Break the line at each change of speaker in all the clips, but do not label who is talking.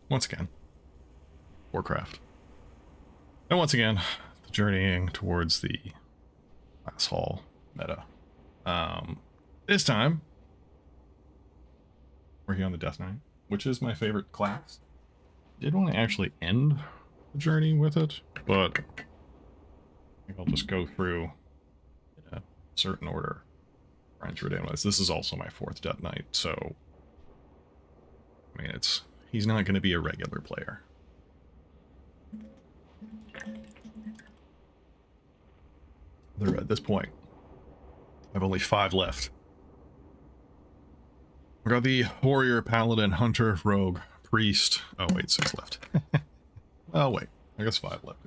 once again, Warcraft. And once again, the journeying towards the class hall meta. This time, working on the Death Knight, which is my favorite class. Did want to actually end the journey with it, but I think I'll just go through in a certain order. Run through it anyways. This is also my 4th Death Knight, so I mean, he's not going to be a regular player. At this point, I have only 5 left. I got the warrior, paladin, hunter, rogue, priest. Oh wait, 6 left. Oh wait, I guess 5 left.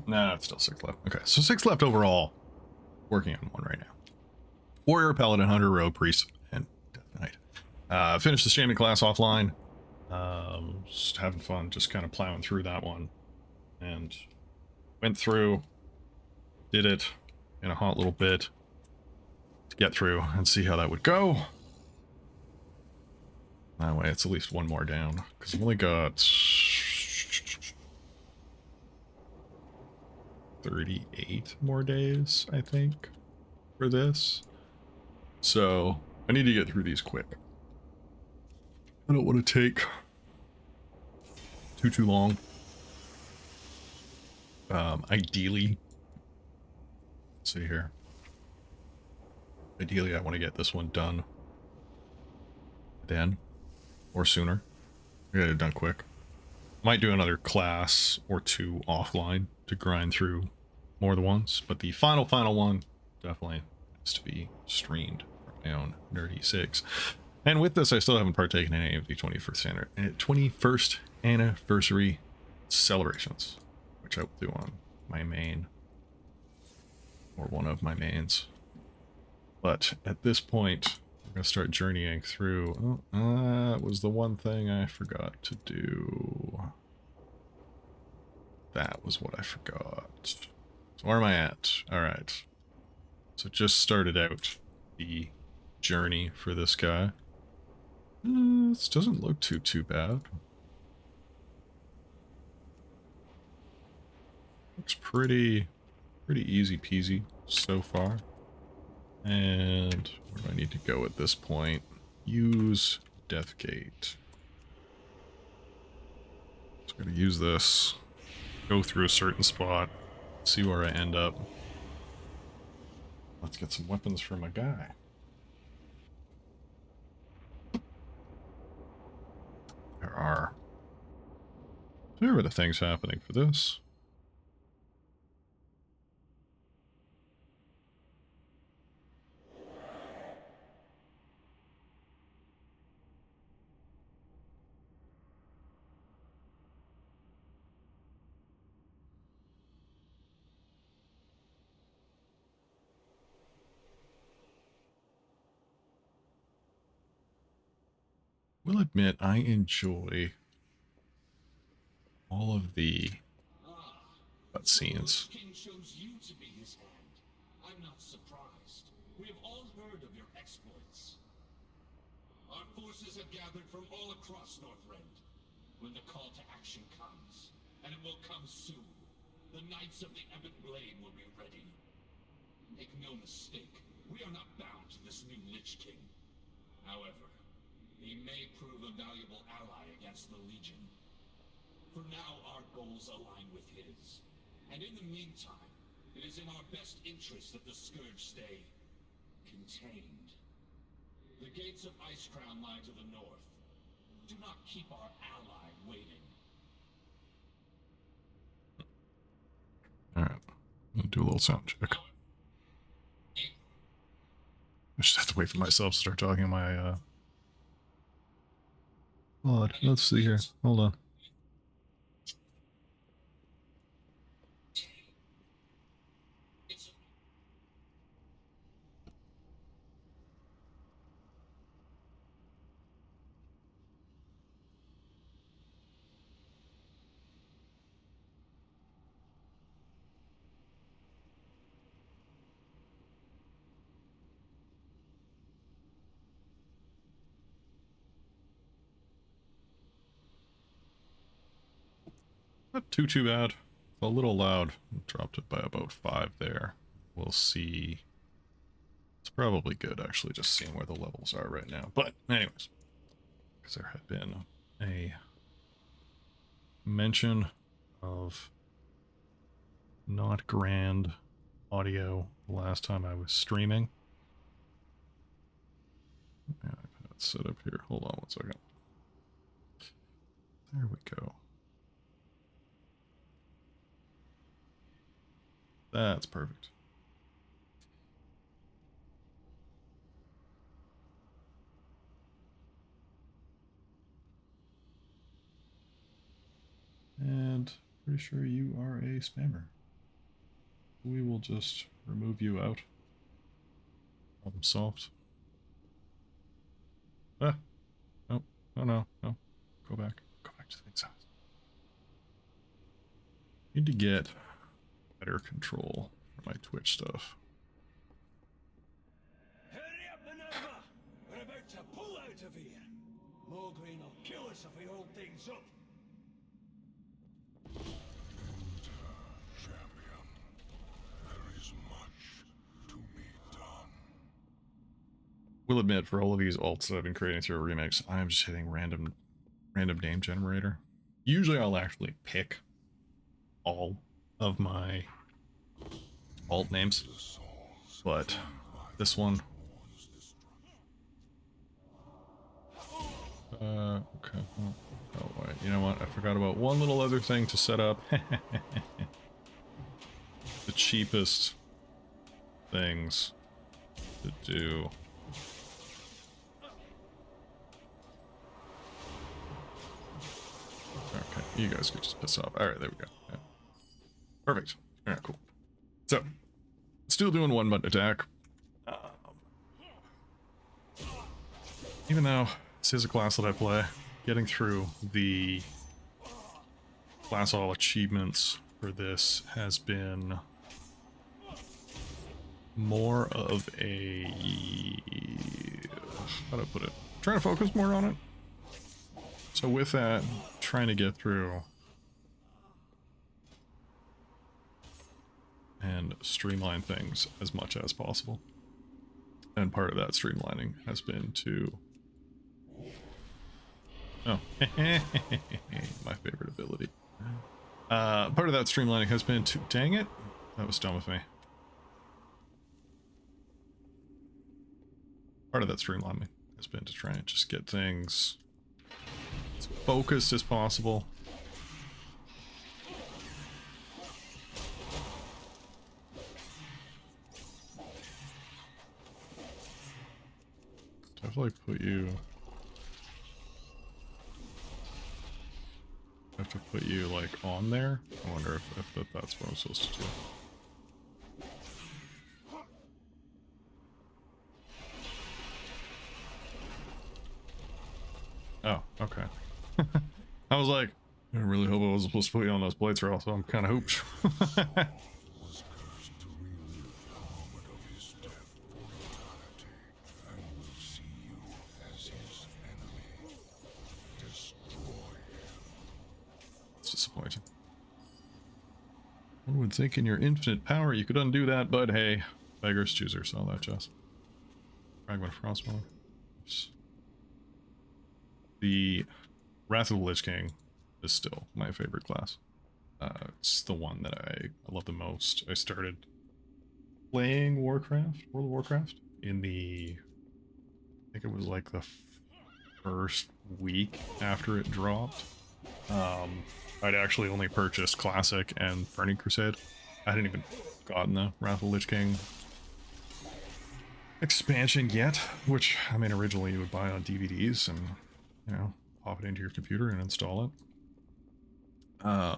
Nah, it's still 6 left. Okay, so 6 left overall. Working on one right now. Warrior, paladin, hunter, rogue, priest, and Death Knight. Finished the shaming class offline. Just having fun, just kind of plowing through that one. And went through, did it in a hot little bit to get through and see how that would go. That way it's at least one more down, because I've only got 38 more days, I think, for this. So I need to get through these quick. I don't want to take too long. Ideally, let's see here. Ideally, I want to get this one done then, or sooner. I get it done quick. Might do another class or 2 offline to grind through more than once, but the final one definitely has to be streamed from my own nerdy 6. And with this, I still haven't partaken in any of the 21st anniversary celebrations, which I will do on my main, or one of my mains. But at this point, we're going to start journeying through. Oh, that was the one thing I forgot to do. That was what I forgot. So where am I at? Alright. So just started out the journey for this guy. This doesn't look too bad. Looks pretty easy peasy so far. And where do I need to go at this point? Use Deathgate. So I'm gonna use this, go through a certain spot, see where I end up. Let's get some weapons for my guy. There are a bit of things happening for this. Will admit I enjoy all of the cutscenes.
King chose you to be his hand. I'm not surprised. We have all heard of your exploits. Our forces have gathered from all across Northrend. When the call to action comes, and it will come soon, the Knights of the Ebon Blade will be ready. Make no mistake, we are not bound to this new Lich King. However, he may prove a valuable ally against the Legion. For now, our goals align with his. And in the meantime, it is in our best interest that the Scourge stay contained. The gates of Icecrown lie to the north. Do not keep our ally waiting.
Alright, I'll do a little sound check. I just have to wait for myself to start talking my, Odd. Let's see here. Hold on. Not too bad. It's a little loud. Dropped it by about 5 there. We'll see. It's probably good, actually, just seeing where the levels are right now. But anyways, because there had been a mention of not grand audio the last time I was streaming. Yeah, I've got it set up here. Hold on one second. There we go. That's perfect. And pretty sure you are a spammer. We will just remove you out. Problem solved. Ah. No. Oh no. No. Go back. Go back to the main size. Need to get better control for my Twitch stuff.
Hurry up, Minerva! We're about to pull out of here. Mulgreen will kill us if we hold things up.
Champion, there is much to be done.
Will admit, for all of these alts that I've been creating through a remix, I'm just hitting random name generator. Usually I'll actually pick all of my alt names, but this one, okay, oh wait, you know what, I forgot about one little other thing to set up. The cheapest things to do. Okay, you guys could just piss off. Alright, there we go. Yeah. Perfect. Alright, cool. So, still doing one button attack. Even though this is a class that I play, getting through the class all achievements for this has been more of a... how do I put it? Trying to focus more on it. So with that, trying to get through and streamline things as much as possible. And part of that streamlining has been to... oh, my favorite ability. Part of that streamlining has been to... dang it, that was dumb of me. Part of that streamlining has been to try and just get things as focused as possible. Definitely put you... I have to put you like on there. I wonder if that's what I'm supposed to do. Oh, okay. I was like, I really hope I wasn't supposed to put you on those plates, or else I'm kind of hooped.
Was cursed to relive the moment of his death for eternity, and will see you as his enemy. Destroy him.
It's disappointing. One would think in your infinite power you could undo that, but hey, beggars chooser, saw that, Jess. Fragment of Frostmourne. The Wrath of the Lich King is still my favorite class. It's the one that I love the most. I started playing World of Warcraft, in the... I think it was like the first week after it dropped. I'd actually only purchased Classic and Burning Crusade. I hadn't even gotten the Wrath of the Lich King expansion yet, which, I mean, originally you would buy on DVDs and, you know, pop it into your computer and install it.
The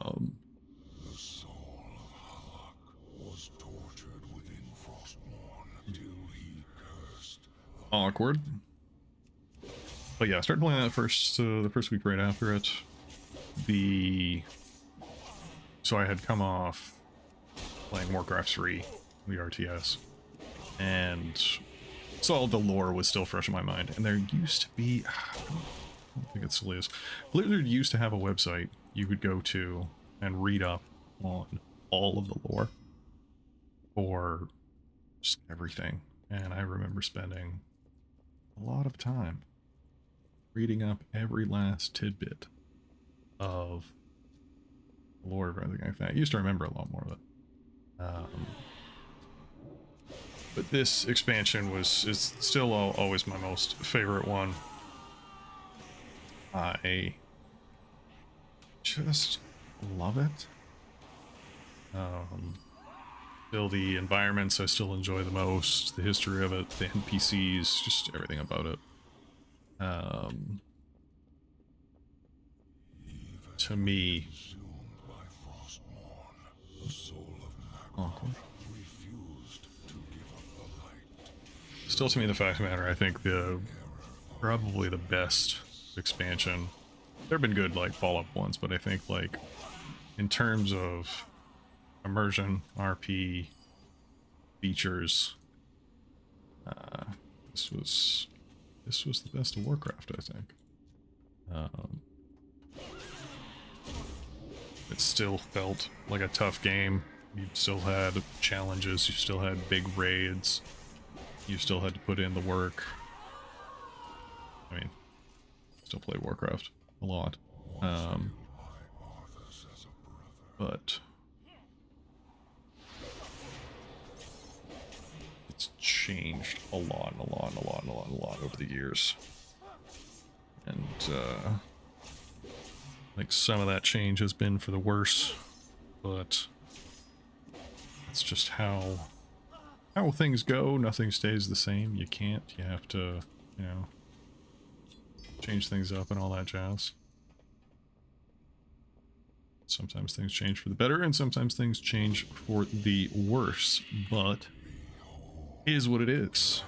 soul of Halak was tortured within Frostmourne till he cursed.
Awkward. But yeah, I started playing that the first week right after it. So I had come off playing Warcraft 3, the RTS, and so the lore was still fresh in my mind. And there used to be, I don't think it still is, Blizzard used to have a website you could go to and read up on all of the lore for just everything. And I remember spending a lot of time reading up every last tidbit of lore of everything like that. I used to remember a lot more of it. But this expansion is still always my most favorite one. I just love it. Still the environments I still enjoy the most, the history of it, the NPCs, just everything about it. To me, still to me the fact of the matter, I think probably the best expansion. There have been good like Fallout ones, but I think like in terms of immersion, RP, features, this was the best of Warcraft, I think. It still felt like a tough game. You still had challenges, you still had big raids, you still had to put in the work. I mean, still play Warcraft a lot. But it's changed a lot over the years. And like some of that change has been for the worse, but it's just how things go. Nothing stays the same. You have to, you know, change things up and all that jazz. Sometimes things change for the better, and sometimes things change for the worse, but it is what it is.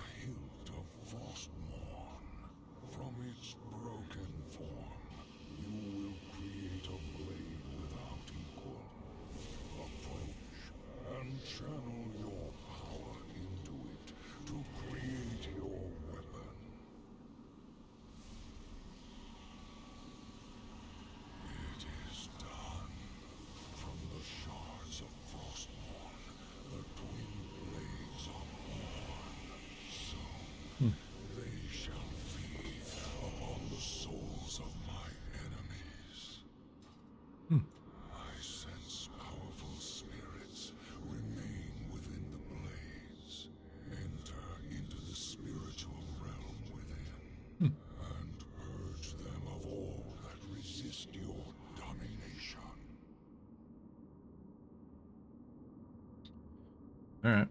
Alright,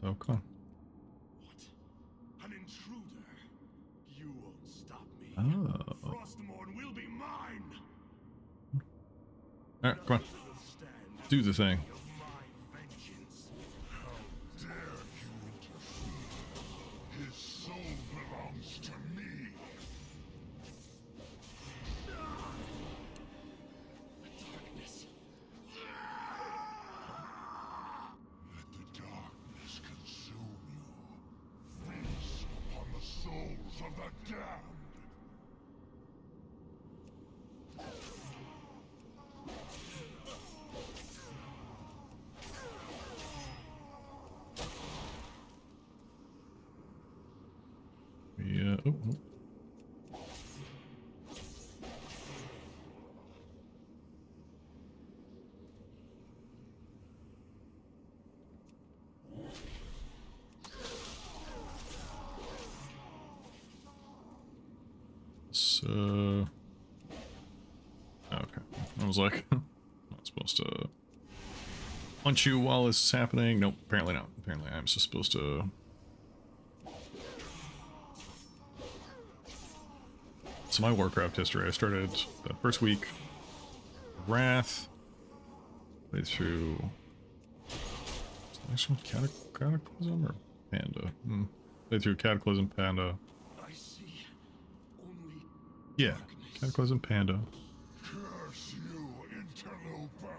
so come on.
What? An intruder? You won't stop me.
Oh.
Frostmourne will be mine.
Alright, come on. Do the thing.
How dare you interfere? His soul belongs to me. The darkness. Let the darkness consume you. Feast upon the souls of the damned.
Yeah. Oh, oh. So, okay. I was like, I'm not supposed to punch you while this is happening. Nope, apparently not. Apparently I'm just supposed to. So my Warcraft history, I started the first week, Wrath, played through, is the next one Cataclysm or Panda? Played through Cataclysm, Panda.
I see only
Yeah, Cataclysm, Panda.
curse you, interloper.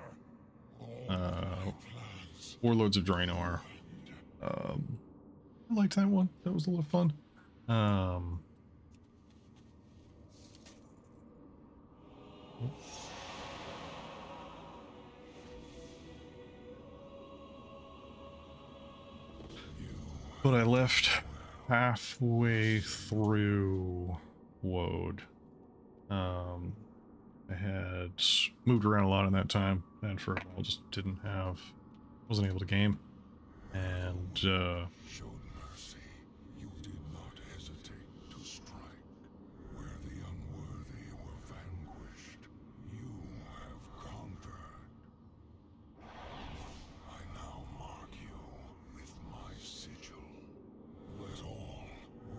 Warlords of Draenor. I liked that one. That was a lot of fun. But I left halfway through WOD. I had moved around a lot in that time, and for a while just wasn't able to game. And
Showed mercy. You did not hesitate to strike. Where the unworthy were vanquished, you have conquered. I now mark you with my sigil. Let all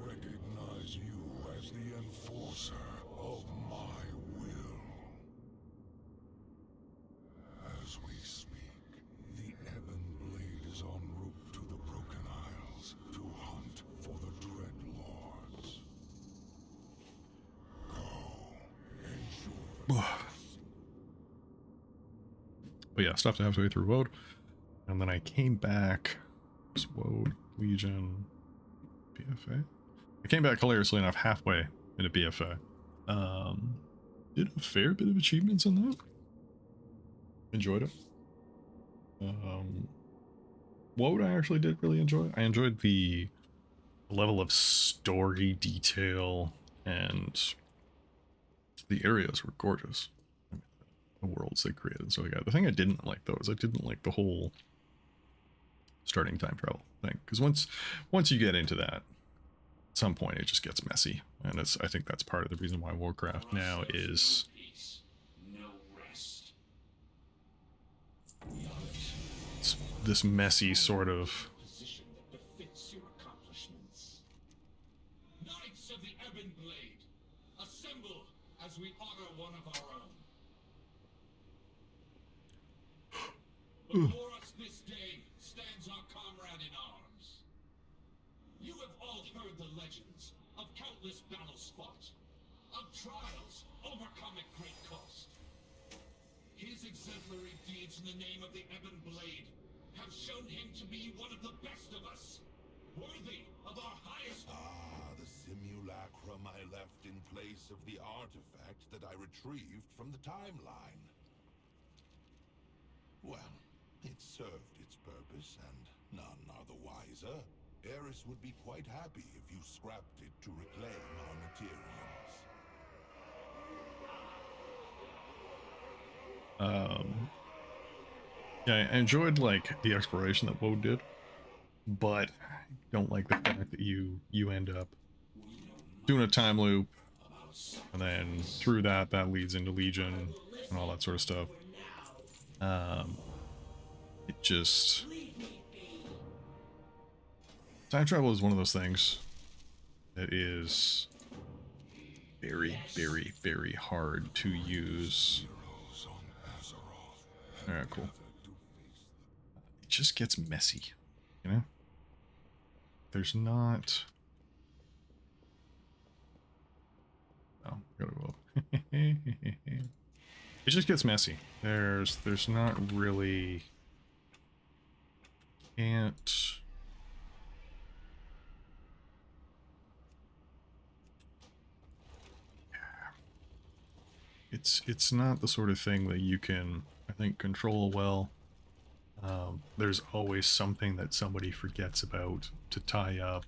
recognize you as the enforcer of my will. As we speak, the Ebon Blade is en route to the Broken Isles to hunt for the Dread Lords. Go, ensure.
but yeah, stopped halfway through WOD, and then I came back. It was WOD, Legion, BFA. I came back hilariously enough halfway into BFA. Did a fair bit of achievements in that. Enjoyed it. WOD I actually did really enjoy. I enjoyed the level of story detail, and the areas were gorgeous. I mean, the worlds they created. So yeah, the thing I didn't like though is I didn't like the whole starting time travel thing, because once you get into that, at some point it just gets messy, and I think that's part of the reason why Warcraft now is this messy sort of.
Position that befits your accomplishments. Knights of the Ebon Blade, assemble as we honor one of our own. Before us this day stands our comrade in arms. You have all heard the legends of countless battles fought, of trials overcome at great cost. His exemplary deeds in the name of the Ebon Blade have shown him to be one of the best of us, worthy of our highest.
Ah, the simulacrum I left in place of the artifact that I retrieved from the timeline. Well, it served its purpose, and none are the wiser. Eris would be quite happy if you scrapped it to reclaim our materials.
Yeah, I enjoyed like the exploration that WoW did, but I don't like the fact that you end up doing a time loop, and then through that leads into Legion and all that sort of stuff. It just, time travel is one of those things that is very, very, very hard to use. Alright, cool. It just gets messy, you know? There's not... Oh, gotta go up. It just gets messy. There's not really... Can't... It's not the sort of thing that you can, I think, control well. There's always something that somebody forgets about to tie up.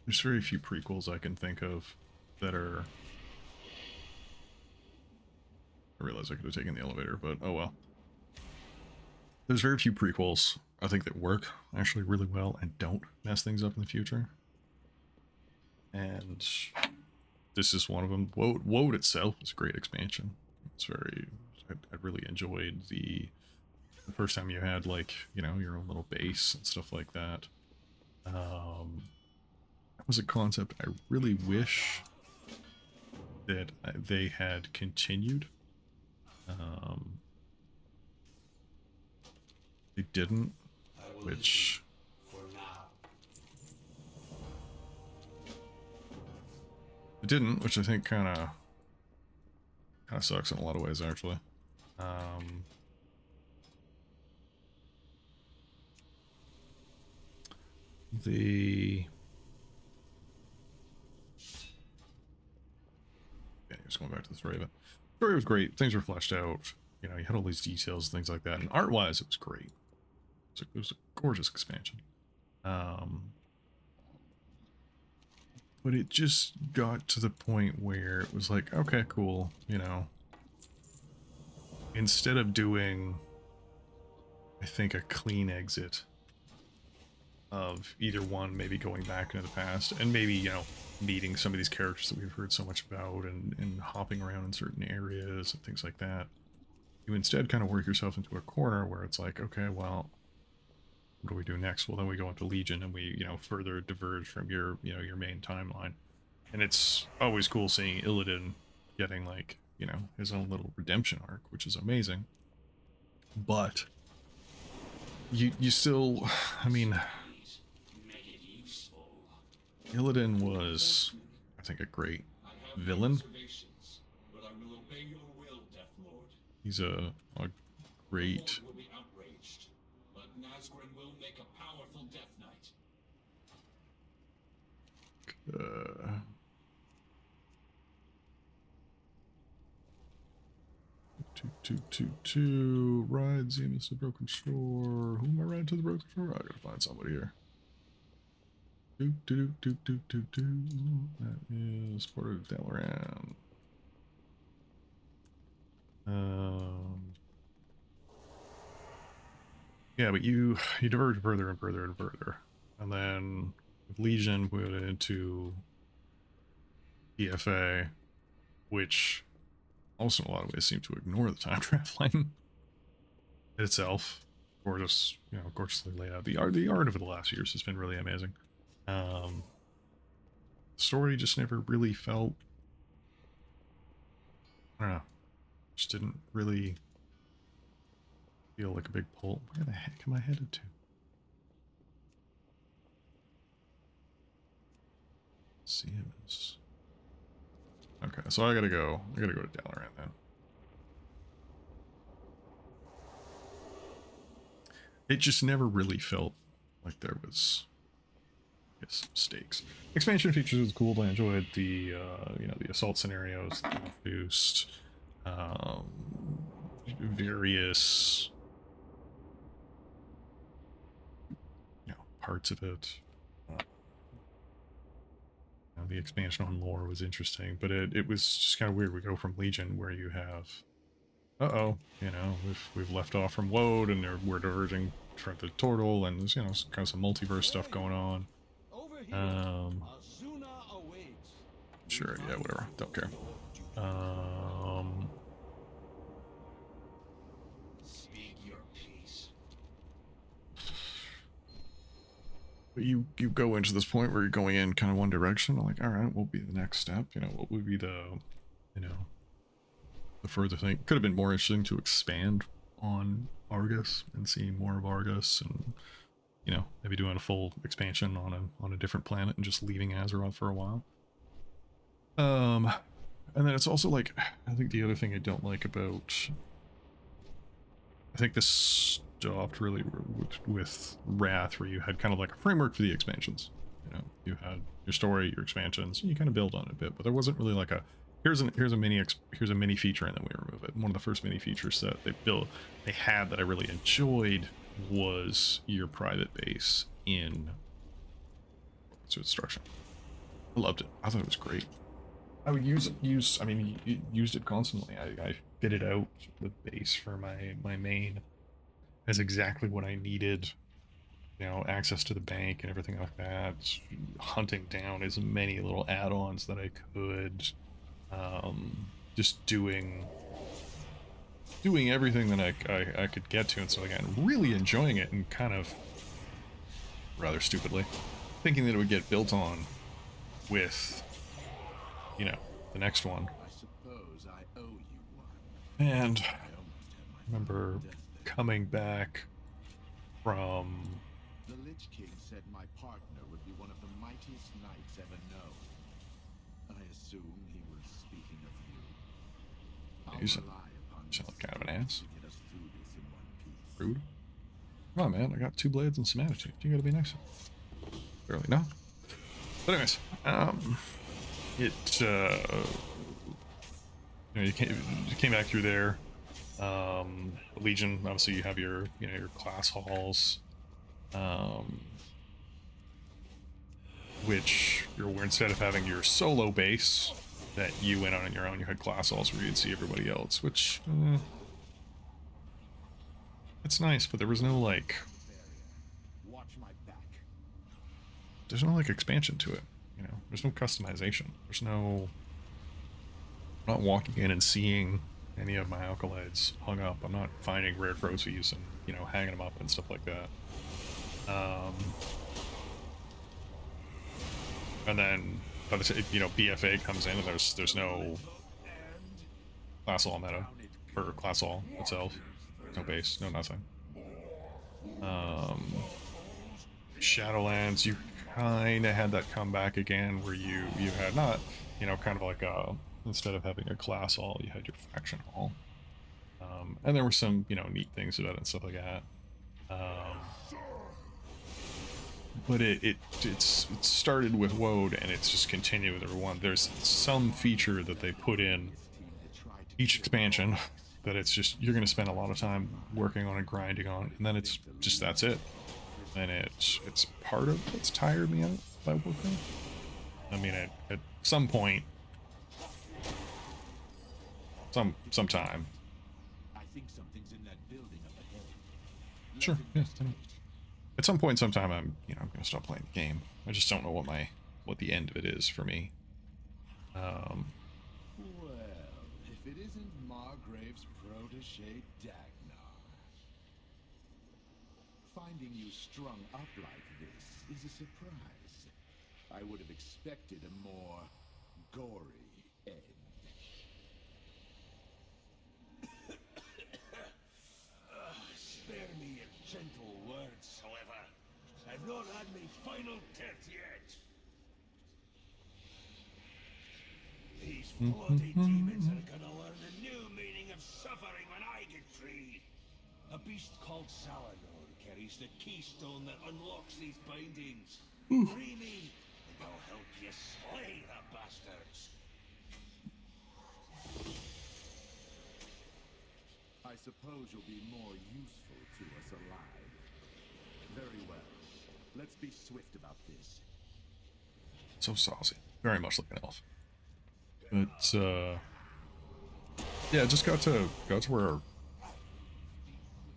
There's very few prequels I can think of that are... I realize I could have taken the elevator, but oh well. There's very few prequels, I think, that work actually really well and don't mess things up in the future. And this is one of them. WoD itself is a great expansion. It's very... I really enjoyed the first time you had, like, you know, your own little base and stuff like that. That was a concept I really wish that they had continued. They didn't, which... It didn't, which I think kind of sucks in a lot of ways, actually. Yeah, just going back to the story of it. The story was great. Things were fleshed out. You know, you had all these details, things like that. And art-wise, it was great. It was a gorgeous expansion. But it just got to the point where it was like, okay, cool, you know. Instead of doing, I think, a clean exit of either one, maybe going back into the past, and maybe, you know, meeting some of these characters that we've heard so much about, and hopping around in certain areas and things like that, you instead kind of work yourself into a corner where it's like, okay, well, what do we do next? Well, then we go into Legion and we, you know, further diverge from your, you know, your main timeline. And it's always cool seeing Illidan getting, like, you know, his own little redemption arc, which is amazing. But you still, I mean, Illidan was, I think, a great villain.
But I will obey your will, Death Lord.
He's a great...
Will be outraged, but Nazgûl will make a powerful Death Knight.
Two ride Zemus to the Broken Shore. Who am I riding to the Broken Shore? I gotta find somebody here. That is part of Dalaran. Yeah, but you diverge further and further and further, and then with Legion we went into EFA, which also in a lot of ways seem to ignore the time traveling itself. Gorgeous, you know, gorgeously laid out. The art of the last years has been really amazing. The story just never really felt, I don't know, just didn't really feel like a big pull. Where the heck am I headed to? CMS. Okay, so I gotta go to Dalaran then. It just never really felt like there was, I guess, stakes. Expansion features was cool. I enjoyed the you know, the assault scenarios that they introduced, various, you know, parts of it. You know, the expansion on lore was interesting, but it was just kind of weird. We go from Legion, where you have, you know, we've left off from Woad, and we're diverging from the Tortle, and there's, you know, kind of some multiverse stuff going on. Sure, yeah, whatever, don't care.
Speak your peace.
But you go into this point where you're going in kind of one direction, like, all right, what will be the next step? You know, what would be the, you know, the further thing? Could have been more interesting to expand on Argus and see more of Argus, and, you know, maybe doing a full expansion on a different planet and just leaving Azeroth for a while. And then it's also like, I think the other thing I don't like about, I think this stopped really with Wrath, where you had kind of like a framework for the expansions. You know, you had your story, your expansions, and you kind of build on it a bit, but there wasn't really like a, here's a mini feature, and then we remove it. One of the first mini features that they had that I really enjoyed was your private base in Destruction. I loved it. I thought it was great. I would use I mean, used it constantly. I fitted out the base for my main as exactly what I needed. You know, access to the bank and everything like that. Hunting down as many little add-ons that I could. Just doing everything that I could get to, and so again, really enjoying it, and kind of rather stupidly thinking that it would get built on with, you know, the next one.
I suppose I owe you one.
And I remember coming back from,
The Lich King said my partner would be one of the mightiest knights ever known. I assume he was speaking of you.
you sound like kind of an ass. Rude. Come on, man, I got 2 blades and some attitude. You gotta be nice. Barely, no. But anyways, you know, you came back through there, Legion, obviously you have your, you know, your class halls, which you're, instead of having your solo base that you went on your own, you had class halls where you'd see everybody else, which it's nice, but there was no like,
Watch my back.
there's no like expansion to it, you know. There's no customization. There's no, I'm not walking in and seeing any of my alkalides hung up. I'm not finding rare trophies and, you know, hanging them up and stuff like that. And then by the time, you know, BFA comes in and there's no class all meta for class all itself. No base, no nothing. Shadowlands, you kind of had that come back again where you had not, you know, kind of like a, instead of having a class all, you had your faction all. And there were some, you know, neat things about it and stuff like that. But it started with WOD and it's just continued with everyone. There's some feature that they put in each expansion that it's just, you're going to spend a lot of time working on and grinding on, and then it's just, that's it. And it's part of what's tired me out by Warcraft. I mean, at some point, sometime.
I think something's in that building up ahead.
Sure, yeah. At some point, sometime, I'm gonna stop playing the game. I just don't know what the end of it is for me.
Well, if it isn't Margrave's protege, Dagnar. Finding you strung up like this is a surprise. I would have expected a more gory end.
Spare me your gentle words, however. I've not had my final dirt yet. These bloody demons are gonna learn a new meaning of suffering when I get free. A beast called Salador carries the keystone that unlocks these bindings. Free me, and I'll help you slay the bastards.
I suppose you'll be more useful to us alive. Very well. Let's be swift about this.
So saucy, very much like an elf. But yeah, just got to where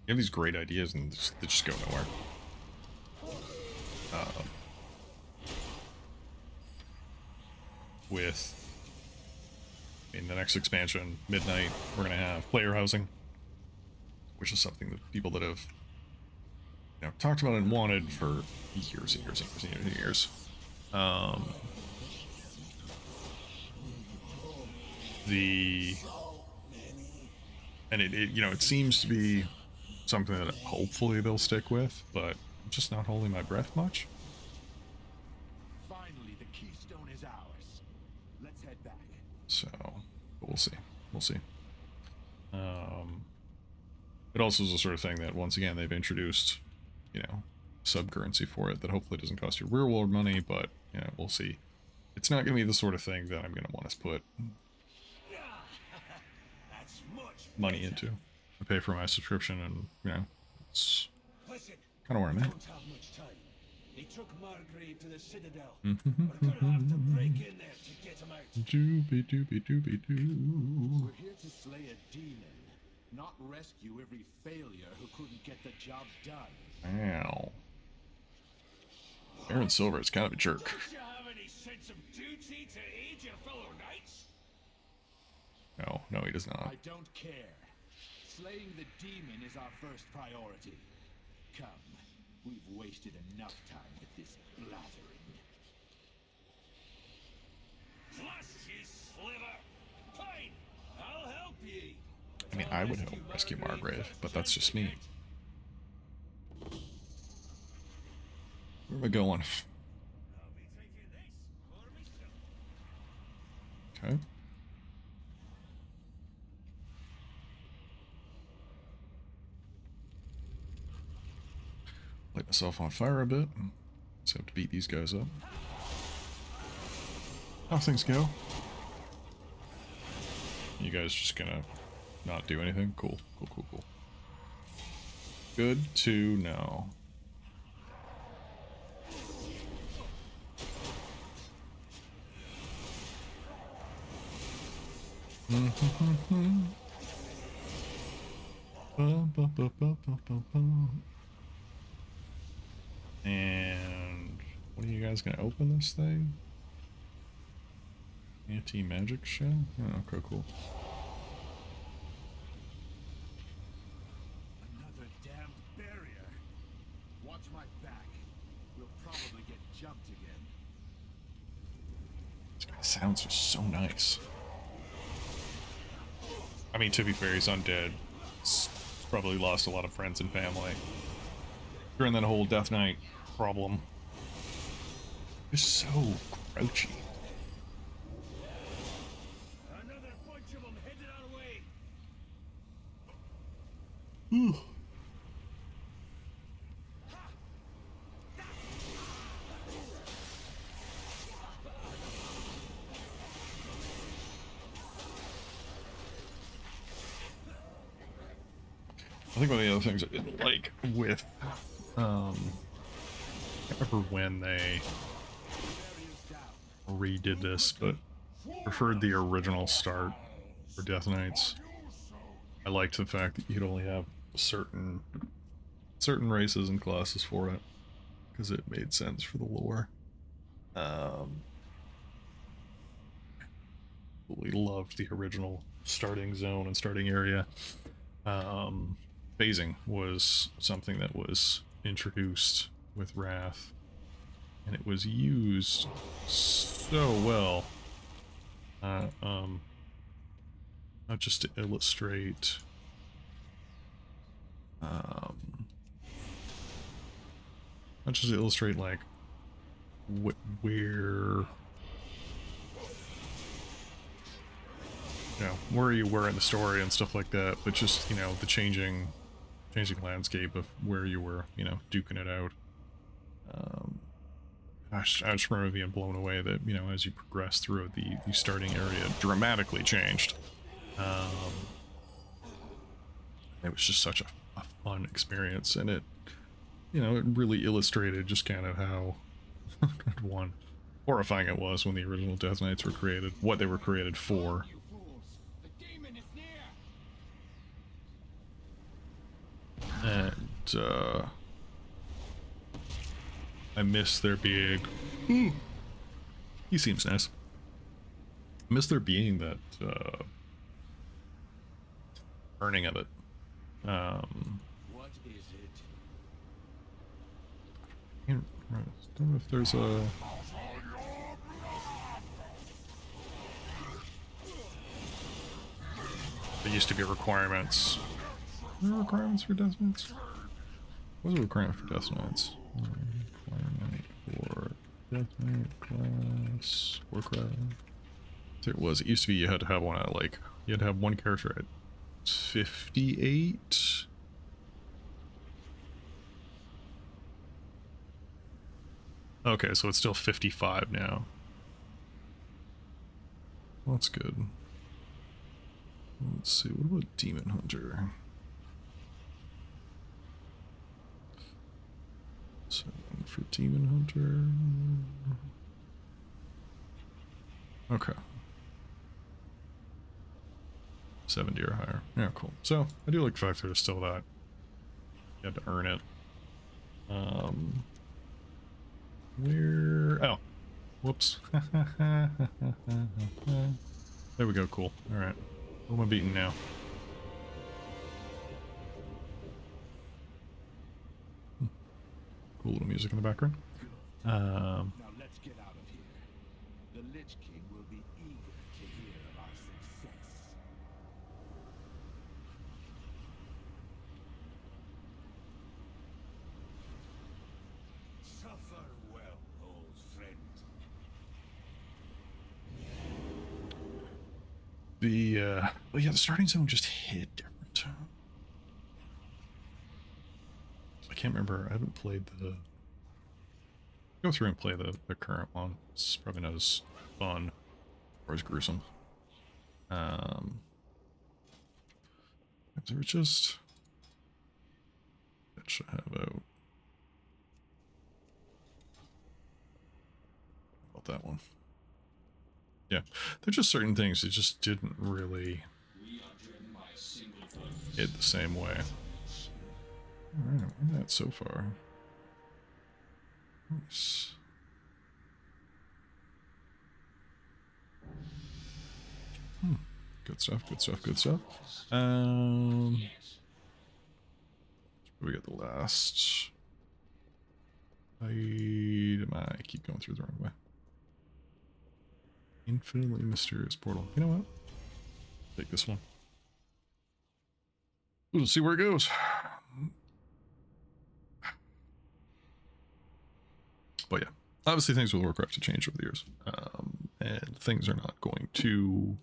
you have these great ideas and they just go nowhere. With in the next expansion, Midnight, we're gonna have player housing, which is something that people that have, you know, talked about and wanted for years and years and years and years. And it you know, it seems to be something that hopefully they'll stick with, but I'm just not holding my breath much.
Finally, the keystone is ours. Let's head back.
So, but we'll see. We'll see. It also is the sort of thing that, once again, they've introduced, you know, sub-currency for it that hopefully doesn't cost you real world money, but, you know, we'll see. It's not going to be the sort of thing that I'm going to want to put
That's much
money into. I pay for my subscription, and, you know, it's
Listen,
kind of where I'm
we
at.
don't have much time. They took Margrave to the Citadel. We're gonna have to break in there to get him out.
Doobie doobie doobie doo.
We're here to slay a demon, not rescue every failure who couldn't get the job done.
Ow. Aaron Silver is kind of a jerk.
Don't you have any sense of duty to aid your fellow knights?
No, he does not.
I don't care. Slaying the demon is our first priority. Come, we've wasted enough time with this blathering.
Blast you, sliver! Fine, I'll help ye.
I mean, I would help rescue Margrave, but that's just me. Where am I going?
I'll be taking this for myself.
Okay. Light myself on fire a bit. Just have to beat these guys up. How things go? You guys just gonna not do anything? Cool, cool, cool, cool. Good to know. And what are you guys gonna open this thing? Anti-magic shell? Oh, okay, cool.
Another damned barrier. Watch my back. We'll probably get jumped again.
This guy sounds just so nice. I mean, to be fair, he's undead. He's probably lost a lot of friends and family during that whole Death Knight problem. Just so crouchy.
Another bunch of them headed our way.
Ooh. I think one of the other things I didn't like with, I can't remember when they redid this, but preferred the original start for Death Knights. I liked the fact that you could only have certain races and classes for it, because it made sense for the lore. We loved the original starting zone and starting area. Phasing was something that was introduced with Wrath, and it was used so well. Not just to illustrate like where, you know, where you were in the story and stuff like that, but just, you know, the changing landscape of where you were, you know, duking it out. I just remember being blown away that, you know, as you progress through it, the starting area dramatically changed. It was just such a fun experience, and it, you know, it really illustrated just kind of how one horrifying it was when the original Death Knights were created, what they were created for.
You fools! The demon is near!
And I miss there being, he seems nice. I miss there being that burning of it.
What is it?
I don't know if there's a, there used to be requirements. Were there requirements for Death Knights? What was a requirement for Death Knights? Requirement for Death Knight class Warcraft. It was. It used to be you had to have one at, like, you had to have one character at 58. Okay, so it's still 55 now. Well, that's good. Let's see, what about Demon Hunter? 7 for Demon Hunter. Okay. 70 or higher. Yeah, cool. So, I do like the fact there's still that. You had to earn it. Where... Oh. Whoops. There we go, cool. Alright. What am I beating now? Cool little music in the background.
Now let's get out of here. The Lich King will be eager to hear of our success. Suffer well, old friend.
Well, yeah, the starting zone just hit different. I can't remember. I haven't played the... Go through and play the current one. It's probably not as fun or as gruesome. Is there just... That should have out. About that one. Yeah, there's just certain things that just didn't really hit the same way. Alright, we're that so far. Nice. Good stuff, good stuff, good stuff. We got the last item. I keep going through the wrong way. Infinitely mysterious portal. You know what? Take this one. We'll see where it goes. But yeah, obviously things with Warcraft have changed over the years. And things are not going to...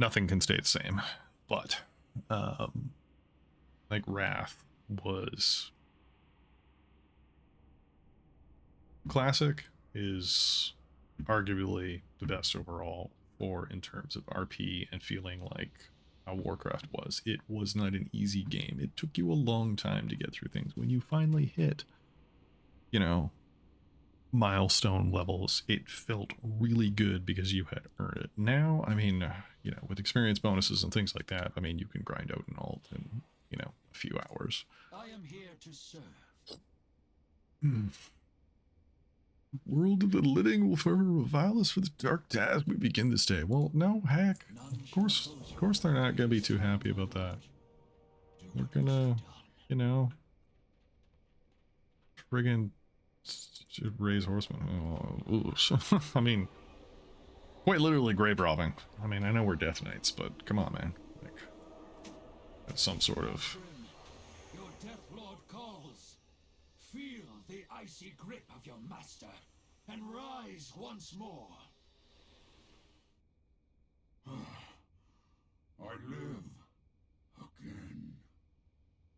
Nothing can stay the same. But, like Wrath was... Classic is arguably the best overall for in terms of RP and feeling like how Warcraft was. It was not an easy game. It took you a long time to get through things. When you finally hit, you know, milestone levels, it felt really good because you had earned it. Now, I mean, you know, with experience bonuses and things like that, I mean, you can grind out an alt in, you know, a few hours.
I am here to serve.
World of the living will forever revile us for the dark task we begin this day. Well, no, heck. Of course they're not gonna be too happy about that. They're gonna, you know, friggin' raise horsemen. Oh, I mean, quite literally grave robbing. I mean, I know we're Death Knights, but come on, man. Like, that's some sort of...
Your Death Lord calls. Feel the icy grip of your master and rise once more.
I live again.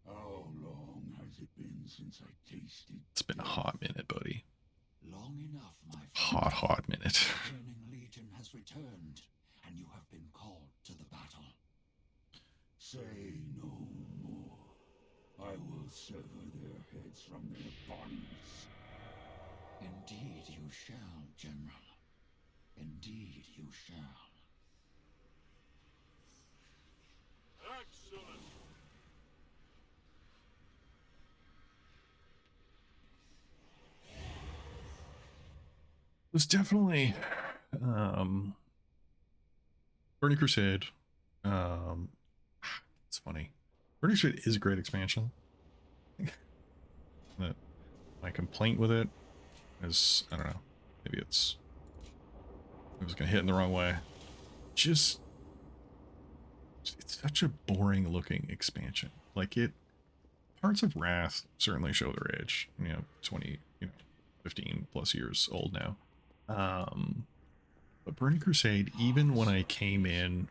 How long has it been since I tasted?
It's been a hot minute, buddy.
Long enough, my friend.
Hot minute.
The Burning Legion has returned, and you have been called to the battle.
Say no more. I will sever their heads from their bodies.
Indeed you shall, General. Indeed you shall.
Excellent.
There's definitely Burning Crusade. It's funny. Burning Crusade is a great expansion. That my complaint with it is, I don't know, maybe it was gonna hit in the wrong way. Just, it's such a boring looking expansion. Like parts of Wrath certainly show their age. You know, 15 plus years old now. But Burning Crusade, even when I came in,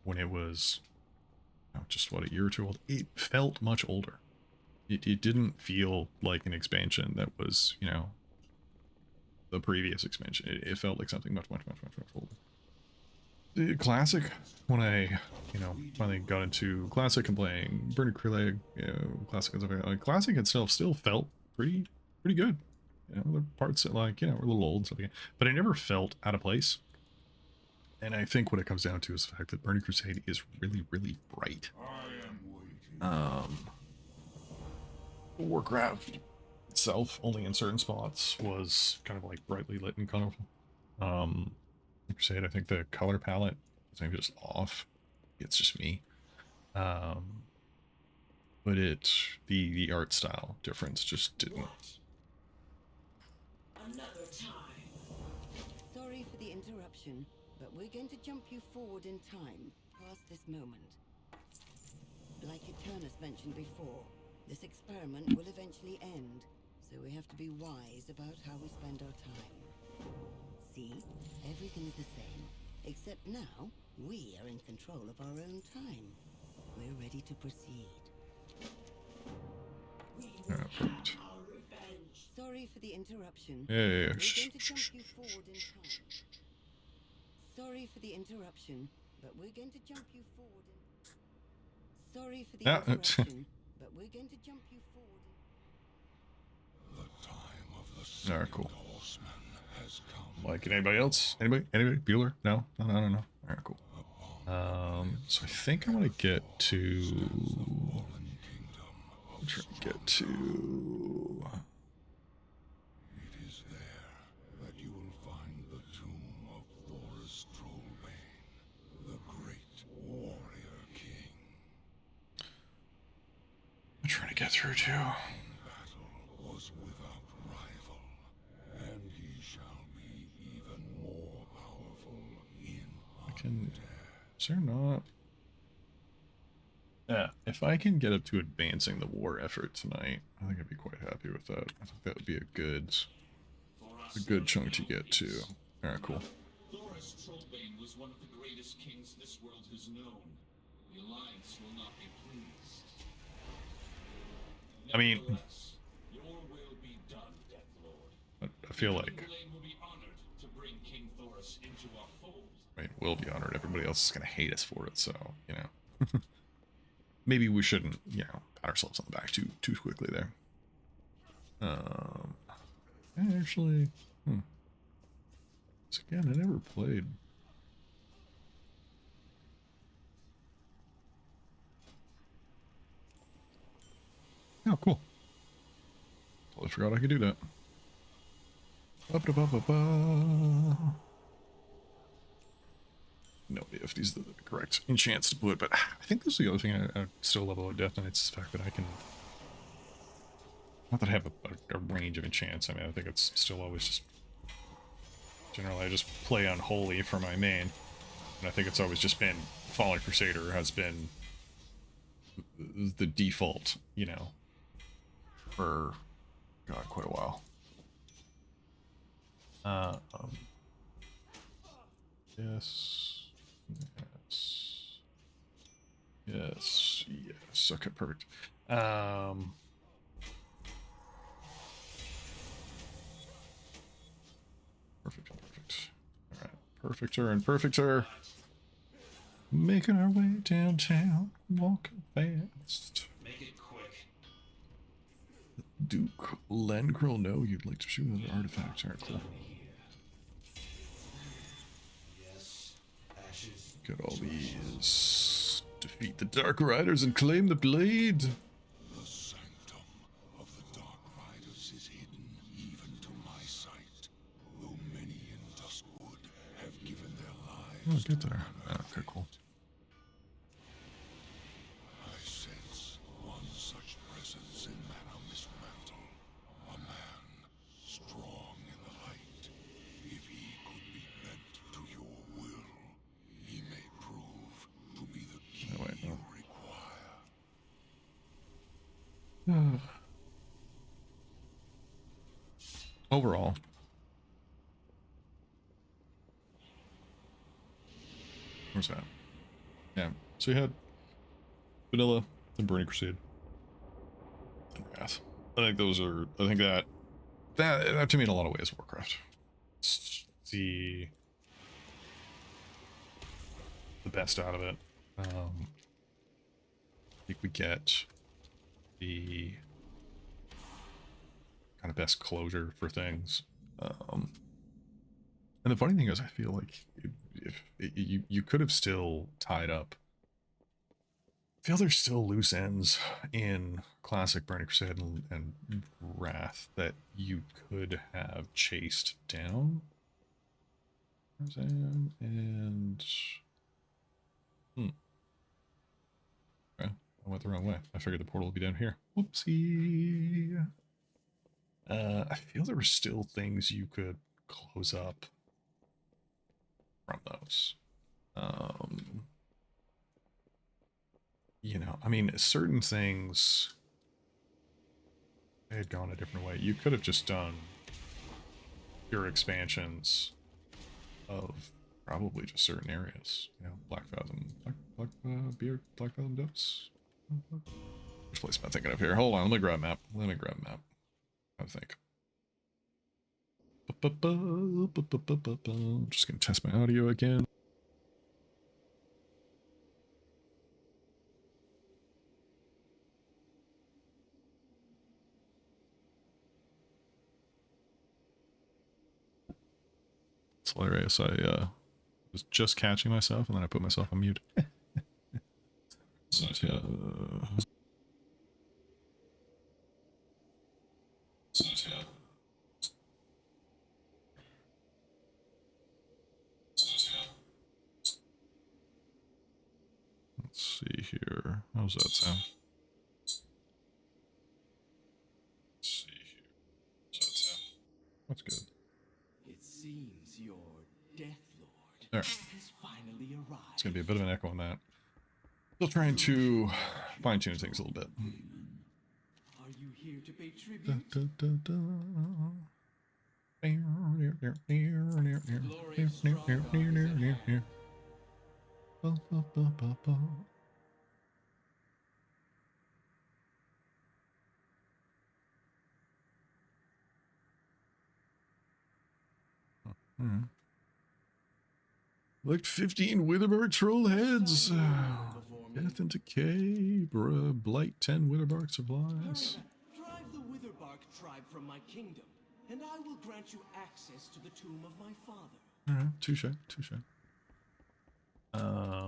when it was, you know, just what, a year or two old, it felt much older. It didn't feel like an expansion that was, you know, the previous expansion. It felt like something much older. The Classic, when I, you know, finally got into Classic and playing Burning Crusade, you know, Classic and stuff like Classic itself still felt pretty good. You know, the parts that, like, you know, were a little old and stuff like that, but it never felt out of place. And I think what it comes down to is the fact that Burning Crusade is really bright.
I am waiting.
Warcraft itself, only in certain spots, was kind of like brightly lit and colorful. Crusade, I think the color palette is maybe just off. It's just me. But the art style difference just didn't.
Another time. Sorry for the interruption, but we're going to jump you forward in time, past this moment. Like Eternus mentioned before, this experiment will eventually end, so we have to be wise about how we spend our time. See? Everything's the same, except now we are in control of our own time. We're ready to proceed. We will have our revenge Sorry for the interruption.
Yeah, yeah, yeah.
We're going
Shh,
to
shh,
jump
shh,
you
shh,
forward in
shh,
time.
shh, shh.
Sorry for the interruption, but we're going to jump you forward in... Sorry for the
Yeah.
interruption, but we're going to jump you forward in...
The time of the
All right,
second
cool.
horseman has come.
Like anybody else? Anybody? Anybody? Bueller? No? No, no, no, no. All right, cool. So I think I want to get to...
Fallen kingdom of
I'm trying to get to...
It is there that you will find the tomb of Thoris Trollbane, the great warrior king.
I'm trying to get through to...
Battle was without rival, and he shall be even more powerful in
I can... Is there not... Yeah, if I can get up to advancing the war effort tonight, I think I'd be quite happy with that. I think that would be a good chunk to get to. Alright, cool.
Thoris Trollbane was one of the greatest kings this world has known. The Alliance will not be pleased.
I mean...
Nevertheless, your will be done, Deathlord.
I feel like...
Trollbane will be honored to bring King Thoris into our fold.
Right, we'll be honored. Everybody else is going to hate us for it, so, you know. Maybe we shouldn't, you know, pat ourselves on the back too quickly there. Actually, so again, I never played. Oh, cool. Totally forgot I could do that. Ba-ba-ba-ba-ba. No idea if these are the correct enchants to put, but I think this is the other thing I still love about Death Knight. It's the fact that I can... Not that I have a range of enchants. I mean, I think it's still always just... Generally, I just play Unholy for my main. And I think it's always just been... Fallen Crusader has been... the default, you know, for... God, quite a while. Yes... Yes. Yes. Okay, perfect. Perfect. All right. Perfecter and perfecter. Making our way downtown, walking fast.
Make it quick.
Duke Lengrel, no, you'd like to shoot another artifact. All right, cool.
Yes. Ashes.
Get all these. Defeat the Dark Riders and claim the blade.
The sanctum of the Dark Riders is hidden even to my sight, though many in Duskwood have given their lives.
Oh, get there. Okay, cool.
I sense one such presence in Mana Mistmantle, a man strong in the light. If he could be bent to your will, he may prove to be the key
Oh, wait, no.
you require.
Overall, where's that? Yeah, so you had Vanilla, then Burning Crusade, and Wrath. I think those are. I think that to me in a lot of ways Warcraft. It's the best out of it. I think we get the kind of best closure for things. And the funny thing is, I feel like you could have still tied up. I feel there's still loose ends in classic Burning Crusade and Wrath that you could have chased down. And okay, I went the wrong way. I figured the portal would be down here. Whoopsie. I feel there were still things you could close up from those. You know, I mean, certain things they had gone a different way. You could have just done pure expansions of probably just certain areas. You know, Black Fathom Depths. Which place am I thinking of here? Hold on, let me grab a map. I think. Just gonna test my audio again. It's hilarious. I was just catching myself and then I put myself on mute. But, let's see here. How's that sound? That's good.
It seems your Death Lord
There.
has finally arrived.
It's gonna be a bit of an echo on that. Still trying to fine-tune things a little bit.
Are you here to pay tribute?
Like 15 Witherbark troll heads. Death and decay. Blight 10 Witherbark supplies.
Drive the Witherbark tribe from my kingdom, and I will grant you access to the tomb of my father.
Alright, touche. I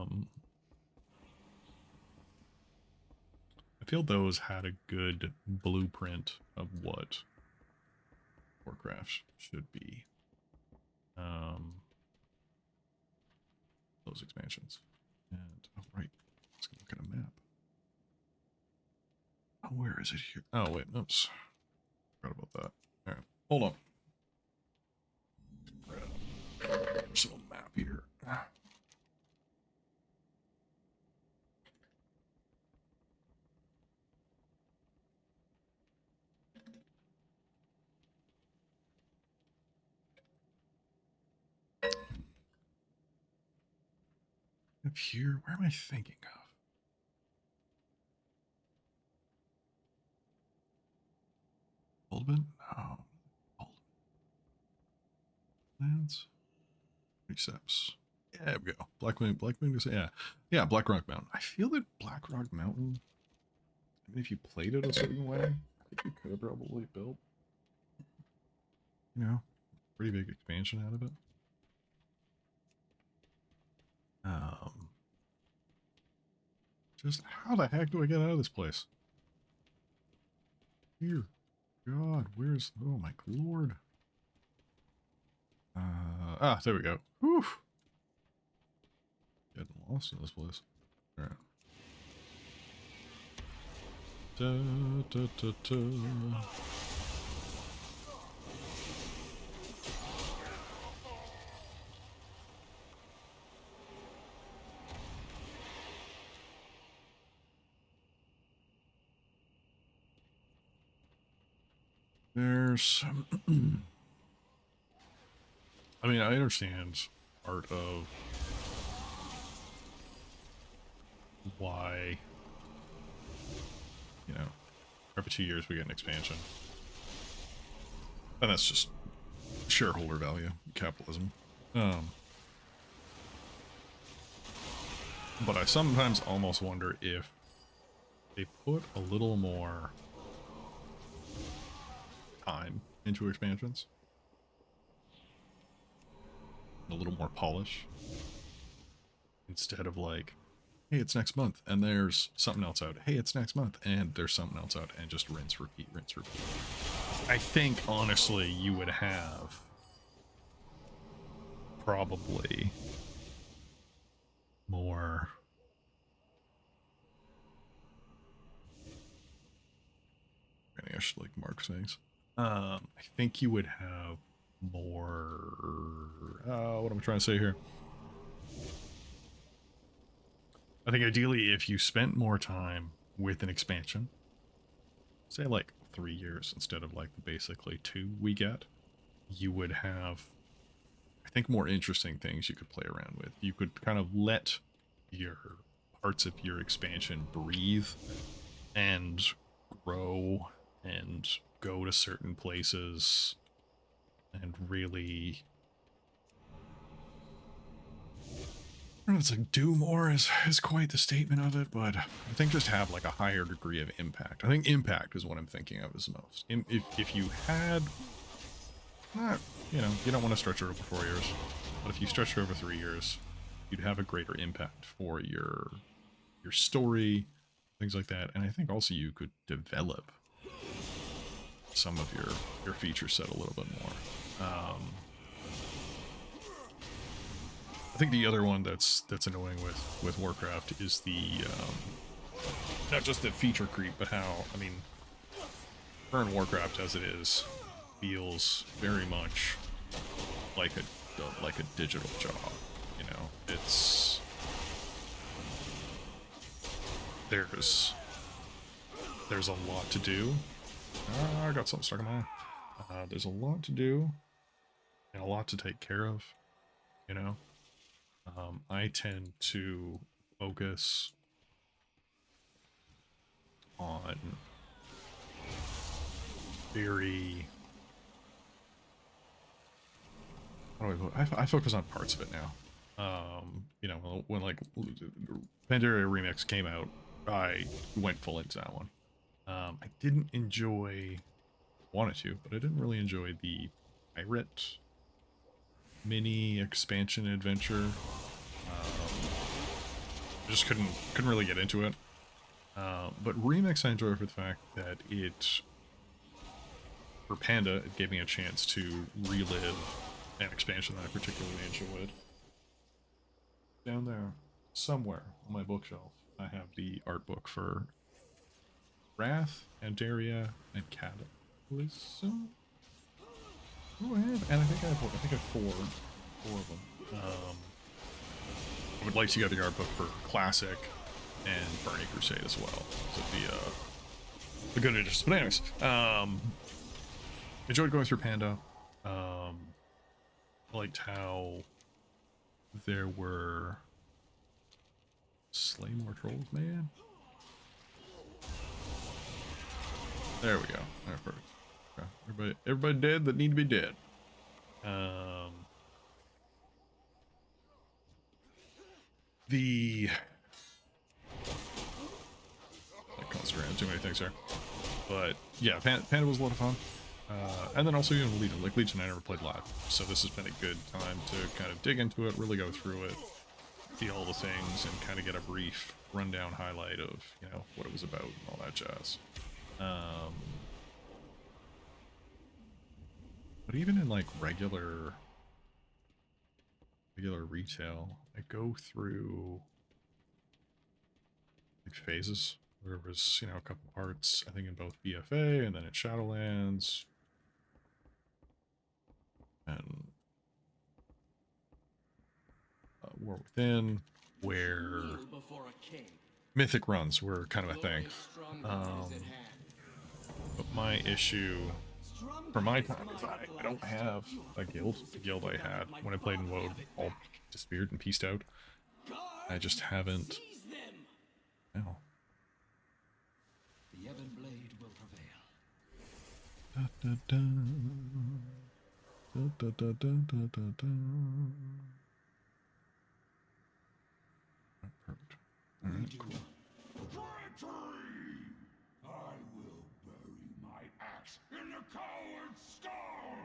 feel those had a good blueprint of what Warcraft should be. Those expansions. And, oh, right. Let's look at a map. Oh, where is it here? Oh, wait. Oops. Forgot about that. Alright. Hold on. There's a little map here. Up here, where am I thinking of? Oldman? No. Old. Lands. Precepts. Yeah, there we go. Black Moon, yeah, Black Rock Mountain. I feel that Black Rock Mountain, I mean, if you played it a certain way, I think you could have probably built, you know, pretty big expansion out of it. Just how the heck do I get out of this place? Dear God, where's, oh my lord. There we go. Whew. Getting lost in this place. Alright. There's I mean, I understand part of why, you know, every 2 years we get an expansion. And that's just shareholder value, capitalism. But I sometimes almost wonder if they put a little more time into expansions, a little more polish, instead of like, hey, it's next month and there's something else out, hey, it's next month and there's something else out, and just rinse repeat. I think honestly you would have probably more I should like mark things. I think you would have more what am I trying to say here? I think ideally if you spent more time with an expansion, say like 3 years instead of like the basically 2 we get, you would have, I think, more interesting things you could play around with. You could kind of let your parts of your expansion breathe and grow and go to certain places and really... I don't know, it's like do more is quite the statement of it, but I think just have like a higher degree of impact. I think impact is what I'm thinking of as most. If you had, you know, you don't want to stretch it over 4 years, but if you stretch it over 3 years, you'd have a greater impact for your story, things like that. And I think also you could develop some of your feature set a little bit more. I think the other one that's annoying with Warcraft is the not just the feature creep, but how, I mean, current Warcraft as it is feels very much like a digital job. You know, it's there's a lot to do. I got something stuck in my eye. There's a lot to do and a lot to take care of. You know. I tend to focus on very... How do I put it? I focus on parts of it now. You know, when like Pandaria Remix came out, I went full into that one. I didn't enjoy... wanted to, but I didn't really enjoy the pirate mini expansion adventure. I just couldn't really get into it. But Remix I enjoy for the fact that for Panda, it gave me a chance to relive an expansion that I particularly enjoyed. Down there, somewhere on my bookshelf, I have the art book for Wrath, Pandaria, and Cataclysm. Who do I have? And I think I have four of them. I would like to get the art book for Classic and Burning Crusade as well. So the good editions. But anyways, enjoyed going through Panda. Liked how there were slay more trolls, man. There we go. All right, perfect. Okay. Everybody dead that need to be dead. That comes around too many things here. But yeah, Panda was a lot of fun. And then also even Legion. Like Legion I never played live, so this has been a good time to kind of dig into it, really go through it, see all the things, and kind of get a brief rundown highlight of, you know, what it was about and all that jazz. But even in like regular retail, I go through like phases. There was, you know, a couple parts, I think, in both BFA and then in Shadowlands. And War Within, where mythic runs were kind of a thing. But my issue for my time is I don't have a guild. The guild I had when I played in WoD all disappeared and pieced out. I just haven't... No.
The Ebon Blade will prevail.
Da, da, da. Da, da, da, da, da, da, da. Perfect. Alright, cool.
Treachery! I will bury my axe in the coward's skull!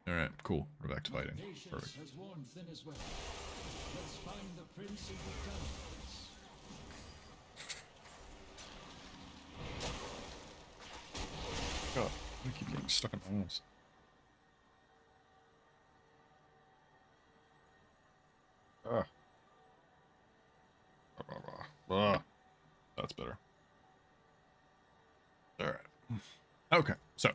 Alright, cool. We're back to fighting.
Patience
Perfect.
has worn thin as well. Let's find the Prince of the Dragons.
God, I keep getting stuck in my arms. That's better. Alright. Okay, so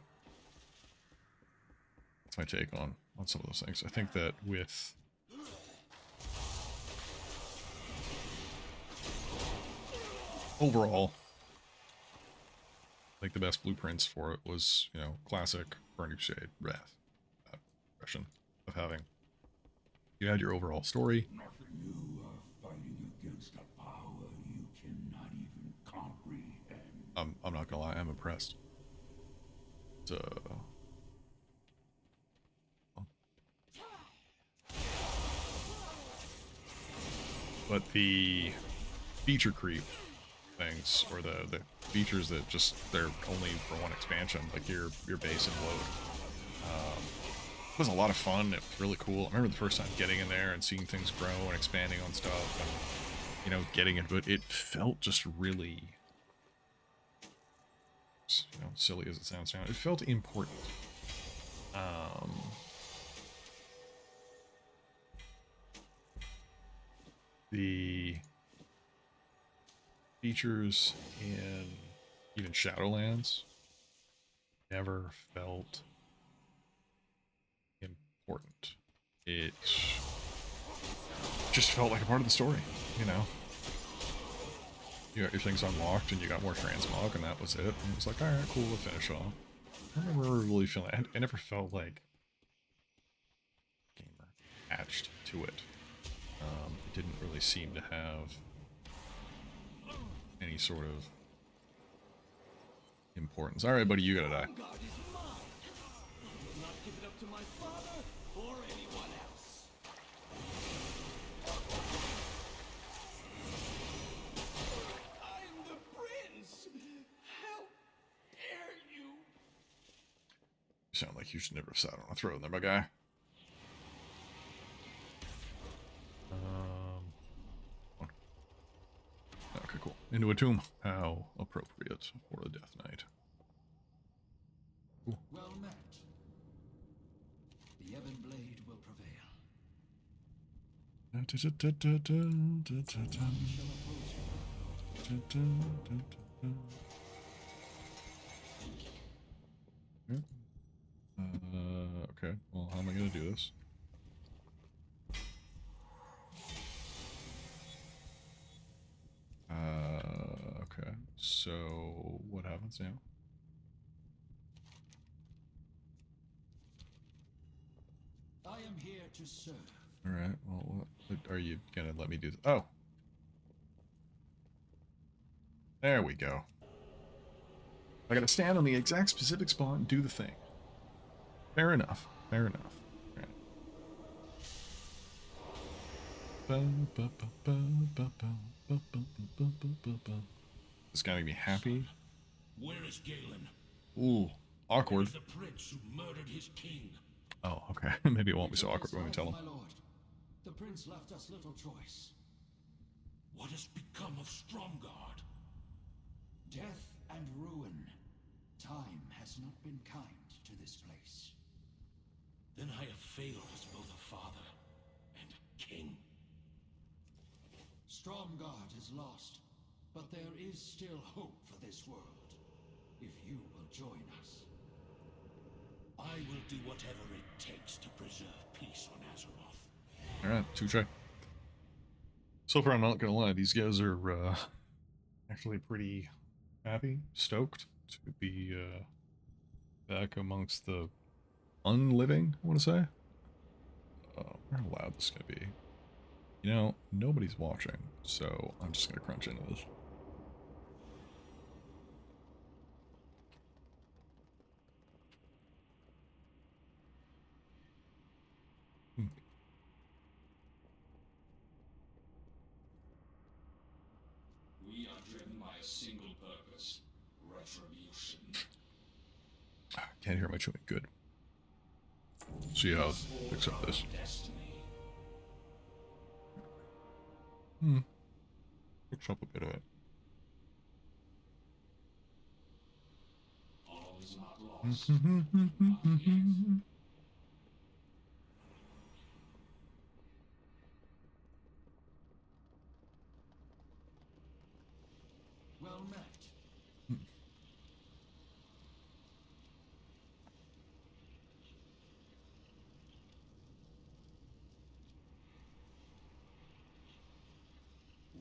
that's my take on some of those things. I think that with overall, like the best blueprints for it was, you know, Classic, Burning Crusade, Wrath. That impression of having you had your overall story.
You are fighting against a power you cannot even comprehend.
I'm not gonna lie, I'm impressed. but the feature creep things, or the features that just they're only for one expansion, like your base and load. It was a lot of fun. It was really cool. I remember the first time getting in there and seeing things grow and expanding on stuff, and you know, getting into it. It felt just really, you know, silly as it sounds now. It felt important. The features in even Shadowlands never felt important. It just felt like a part of the story, you know? You got your things unlocked and you got more transmog and that was it. And it was like, alright, cool, we'll finish off. I remember really feeling, I never felt like gamer attached to it. It didn't really seem to have any sort of importance. Alright, buddy, you gotta die.
God is mine. I will not give it up to my father or anyone else. I'm the prince. How dare you?
You sound like you should never have sat on a throne there, my guy. Okay, cool. Into a tomb. How appropriate for a death knight. Cool.
Well met. The ebon blade will prevail. None shall oppose you.
Okay, well, how am I going to do this? Okay, so what happens now?
I am here to serve.
Alright, well, what are you going to let me do? Oh! There we go. I gotta stand on the exact specific spot and do the thing. Fair enough. Fair enough. This guy make me happy.
Where is Galen?
Ooh, awkward.
The prince who murdered his king.
Oh, okay. Maybe it won't be so awkward when we tell him.
My lord, the prince left us little choice.
What has become of Stromgarde?
Death and ruin. Time has not been kind to this place.
Then I have failed as both a father and a king.
Stromgarde is lost, but there is still hope for this world, if you will join us.
I will do whatever it takes to preserve peace on Azeroth.
Alright, touche. So far, I'm not gonna lie, these guys are actually pretty happy, stoked to be back amongst the unliving, I want to say. How loud this is gonna be. You know, nobody's watching, so I'm just gonna crunch into this.
We are driven by a single purpose: retribution.
Can't hear my chewing. Good. See how it picks up this.
Destiny.
Picks up a bit of it.
All is not lost. Not yet.
Well met.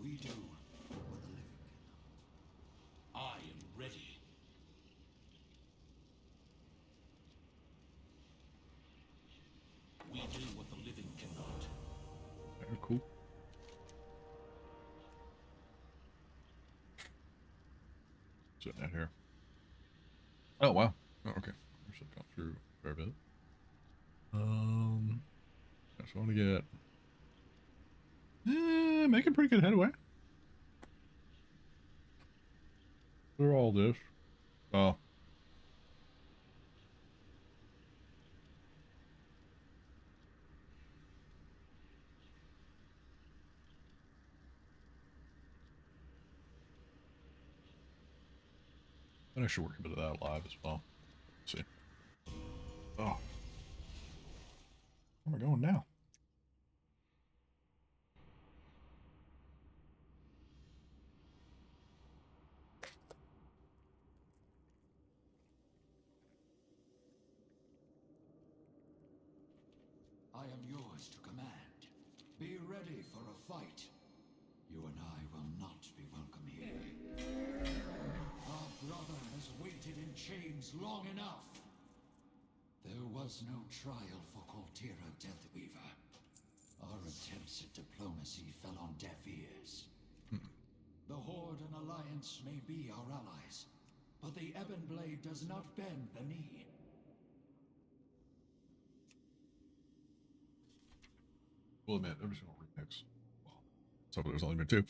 We do what the living cannot.
I am ready. We do what the living cannot.
Very cool. What's that here? Oh wow. Oh, okay. Actually gone through a fair bit. I just want to get making pretty good headway. They're all this. Oh. I should work a bit of that live as well. Let's see. Oh. Where am I going now?
I am yours to command. Be ready for a fight. You and I will not be welcome here. Our brother has waited in chains long enough. There was no trial for Cortira Deathweaver. Our attempts at diplomacy fell on deaf ears. The Horde and Alliance may be our allies, but the Ebon Blade does not bend the knee.
We'll admit, every single remix. Well, so there's only been two.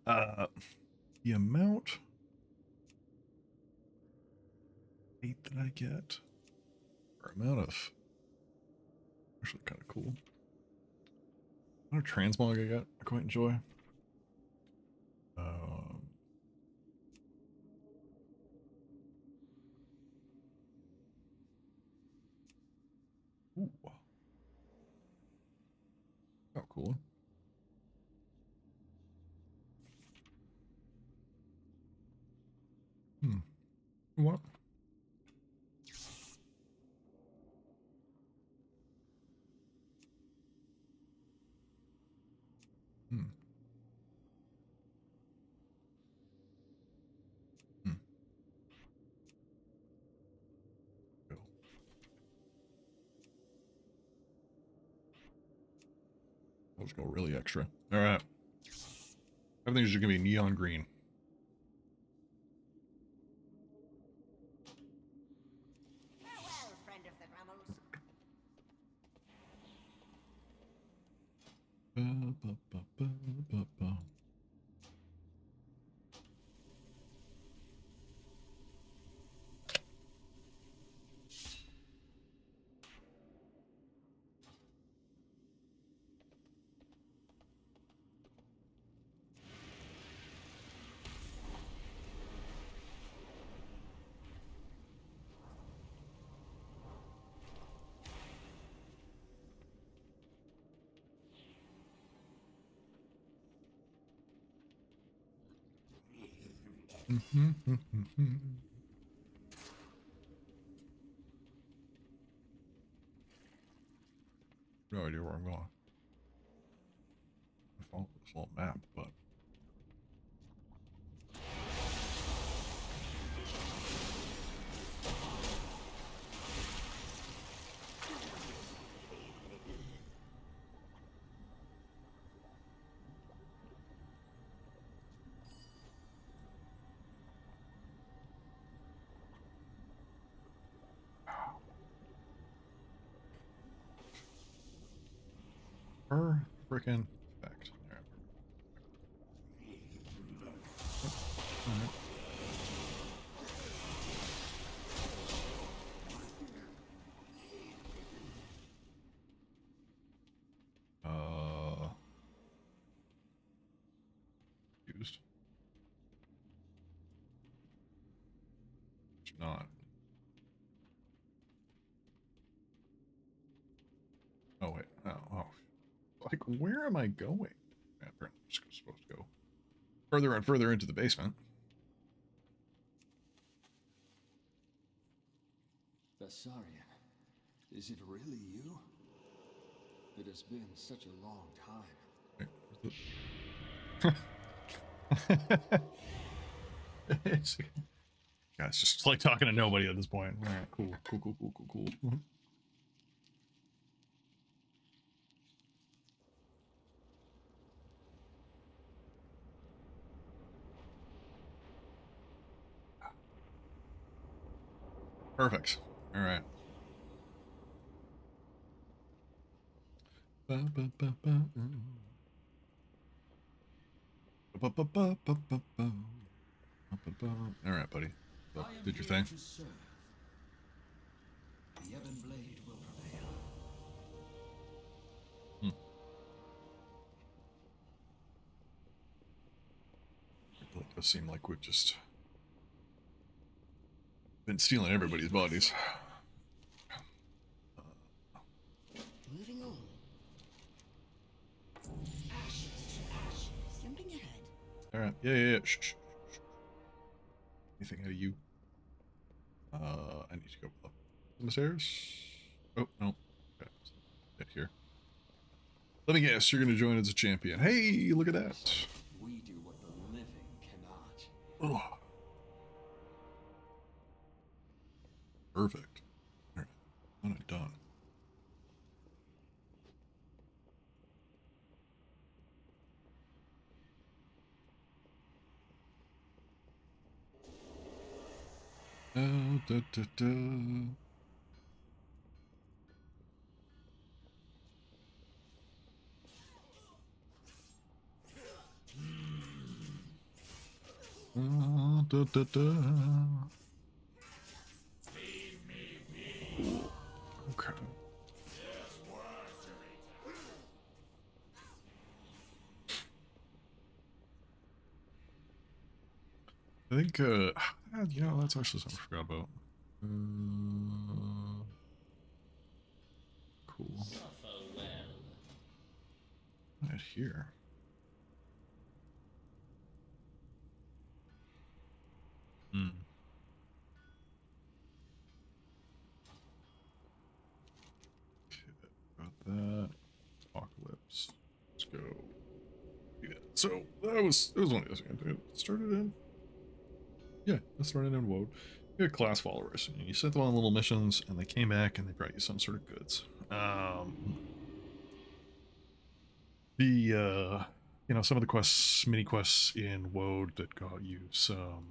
The amount 8 that I get, or amount of, actually kind of cool. Amount of transmog I got, I quite enjoy. Ooh. Oh, cool. What? Hmm. Cool. I'll just go really extra. All right. Everything's just gonna be neon green.
Farewell, friend of the Rummels.
Ba-ba-ba-ba-ba-ba. No idea where I'm going. I follow this little map, but her freaking effect. All right. All right. Used. It's not. Oh wait. Oh. Like, where am I going? Yeah, apparently I'm just supposed to go further and further into the basement.
Bessarion, is it really you? It has been such a long time.
Wait, it's, yeah, it's just like talking to nobody at this point. All right, cool. Perfect. All right. All right, buddy. So,
I am
did your
here
thing.
to serve. The Ebon Blade will prevail.
It does seem like we've just been stealing everybody's bodies.
Moving on. Jumping ahead.
All right. Yeah. Shh, shh, shh. Anything out of you? I need to go up the stairs. Oh no. Okay. Get here. Let me guess. You're gonna join as a champion. Hey, look at that.
We do what the living cannot.
Oh. Perfect. All right. I'm done. Da, da, da. Da, da, da. Okay. I think, you know, that's actually something I forgot about. Cool. Right here. Hmm. Okay, got that. Apocalypse. Let's go. Do that. So that was one of the things I did. Started in. Yeah, I started in WoD. You had class followers. And you sent them on little missions, and they came back and they brought you some sort of goods. You know, some of the quests, mini quests in WoD that got you some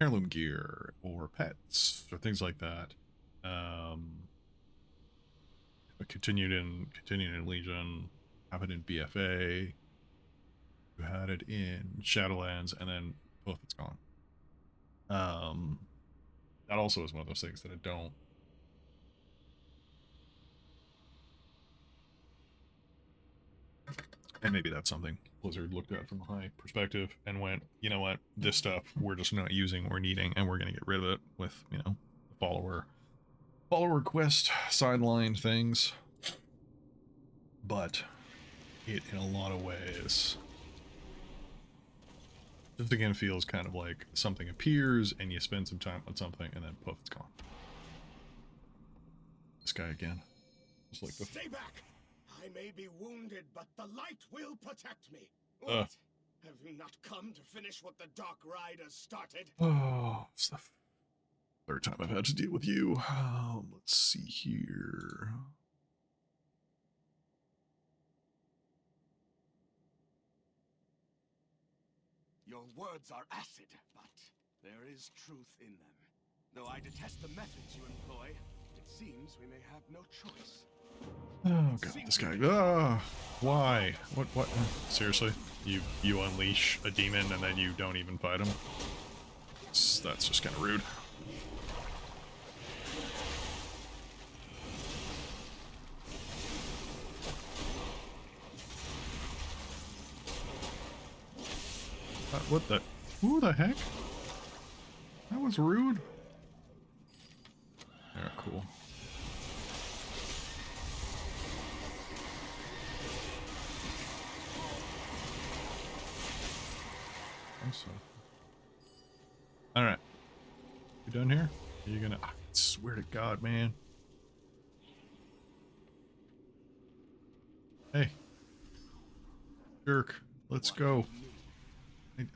heirloom gear or pets or things like that. Continued in Legion, have it in BFA, you had it in Shadowlands, and then both it's gone. That also is one of those things that I don't. And maybe that's something Blizzard looked at from a high perspective and went, you know what, this stuff we're just not using or needing, and we're going to get rid of it with, you know, follower quest sideline things. But it, in a lot of ways, just again feels kind of like something appears and you spend some time on something and then poof, it's gone. This guy again. Just like the...
Stay back! I may be wounded, but the light will protect me. What? Have you not come to finish what the Dark Riders started?
Oh, it's the third time I've had to deal with you. Let's see here.
Your words are acid, but there is truth in them. Though I detest the methods you employ, it seems we may have no choice.
Oh god, this guy. Why? What? Seriously? You unleash a demon and then you don't even fight him? That's just kind of rude. What the? Who the heck? That was rude. Yeah, cool. So. All right. You done here? Are you gonna? I swear to God, man. Hey, jerk. Let's go.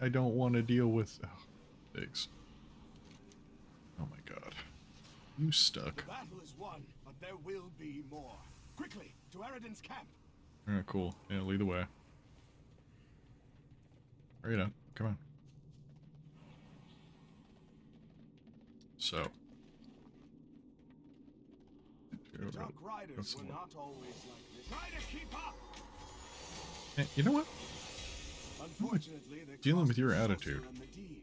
I don't want to deal with pigs. Oh my God. You stuck.
The battle is won, but there will be more. Quickly, to Eridan's camp.
All right, cool. Yeah, lead the way. Hurry it up. Come on. So.
Dark Riders were not always like this. Try to keep up!
Hey, you know what?
Unfortunately, they
Dealing with
caused
your
the
attitude.
sorcerer Medivh,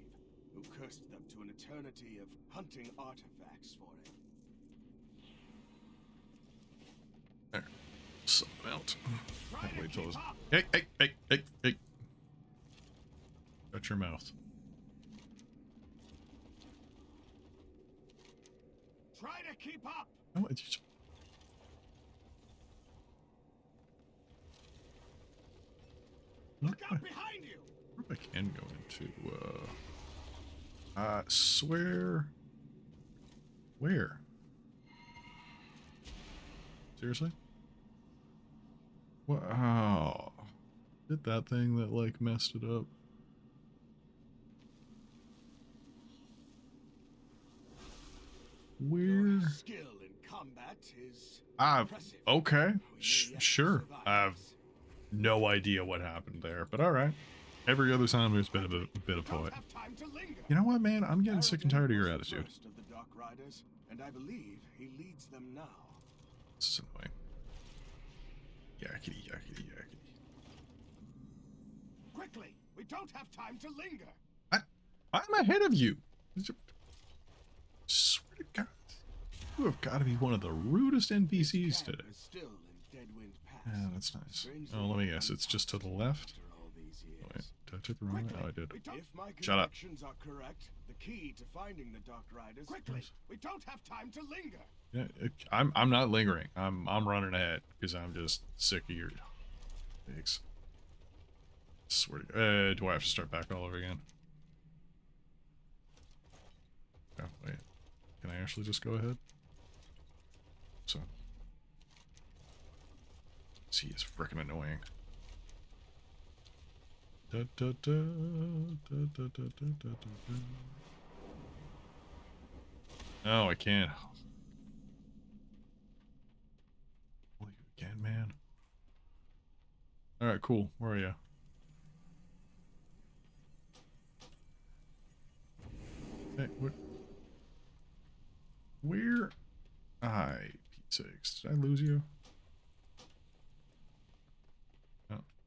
who cursed them to an eternity of hunting artifacts for him.
There. Something else.
Try to
Wait till
keep
this.
up.
Hey. Shut your mouth.
Try to keep up.
Oh, it's just...
Look out behind you.
I wonder if I can go into, I swear... Where? Seriously? Wow. Did that thing that, like, messed it up? Where?
Your skill in combat is impressive.
Okay.
We may yet
Sure.
survive
I have
this.
no idea what happened there, but alright. Every other time there's been a bit of
Don't
poet.
have time to linger.
You know what, man? I'm getting sick and tired of your
Aragon was the
attitude.
first of the Dark Riders, and I believe he leads them now.
This is annoying. Yakety.
Quickly, we don't have time to linger.
I'm ahead of you. Swear to God. You have got to be one of the rudest NPCs
Camp
today.
is still in Deadwind Pass.
Yeah, that's nice.
Strangely
Oh, let me guess. It's just to the left?
after all these years.
Wait, did I take the wrong way? Oh, I did.
We don't- If my
Shut up.
connections are correct, the key to finding the Dark Riders. Quickly, we don't have time to linger.
Yeah, I'm not lingering. I'm running ahead because I'm just sick of your takes. Swear to God. Do I have to start back all over again? Oh, wait. Can I actually just go ahead? So. He is freaking annoying. No, I can't. Well, you again, man. Alright, cool. Where are you? Hey, what? Where? Pete's sakes. Did I lose you?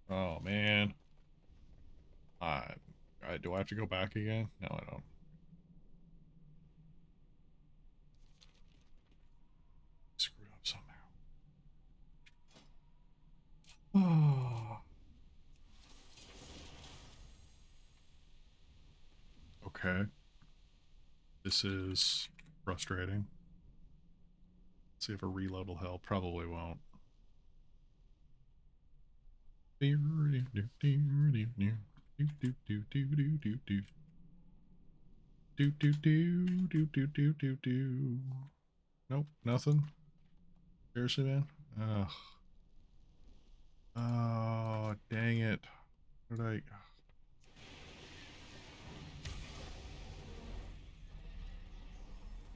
Oh, man. Do I have to go back again? No, I don't. Screwed up somehow. Okay. This is frustrating. Let's see if a reload will help. Probably won't. Nope, nothing. Seriously, man? Ugh. Oh, dang it. What did I...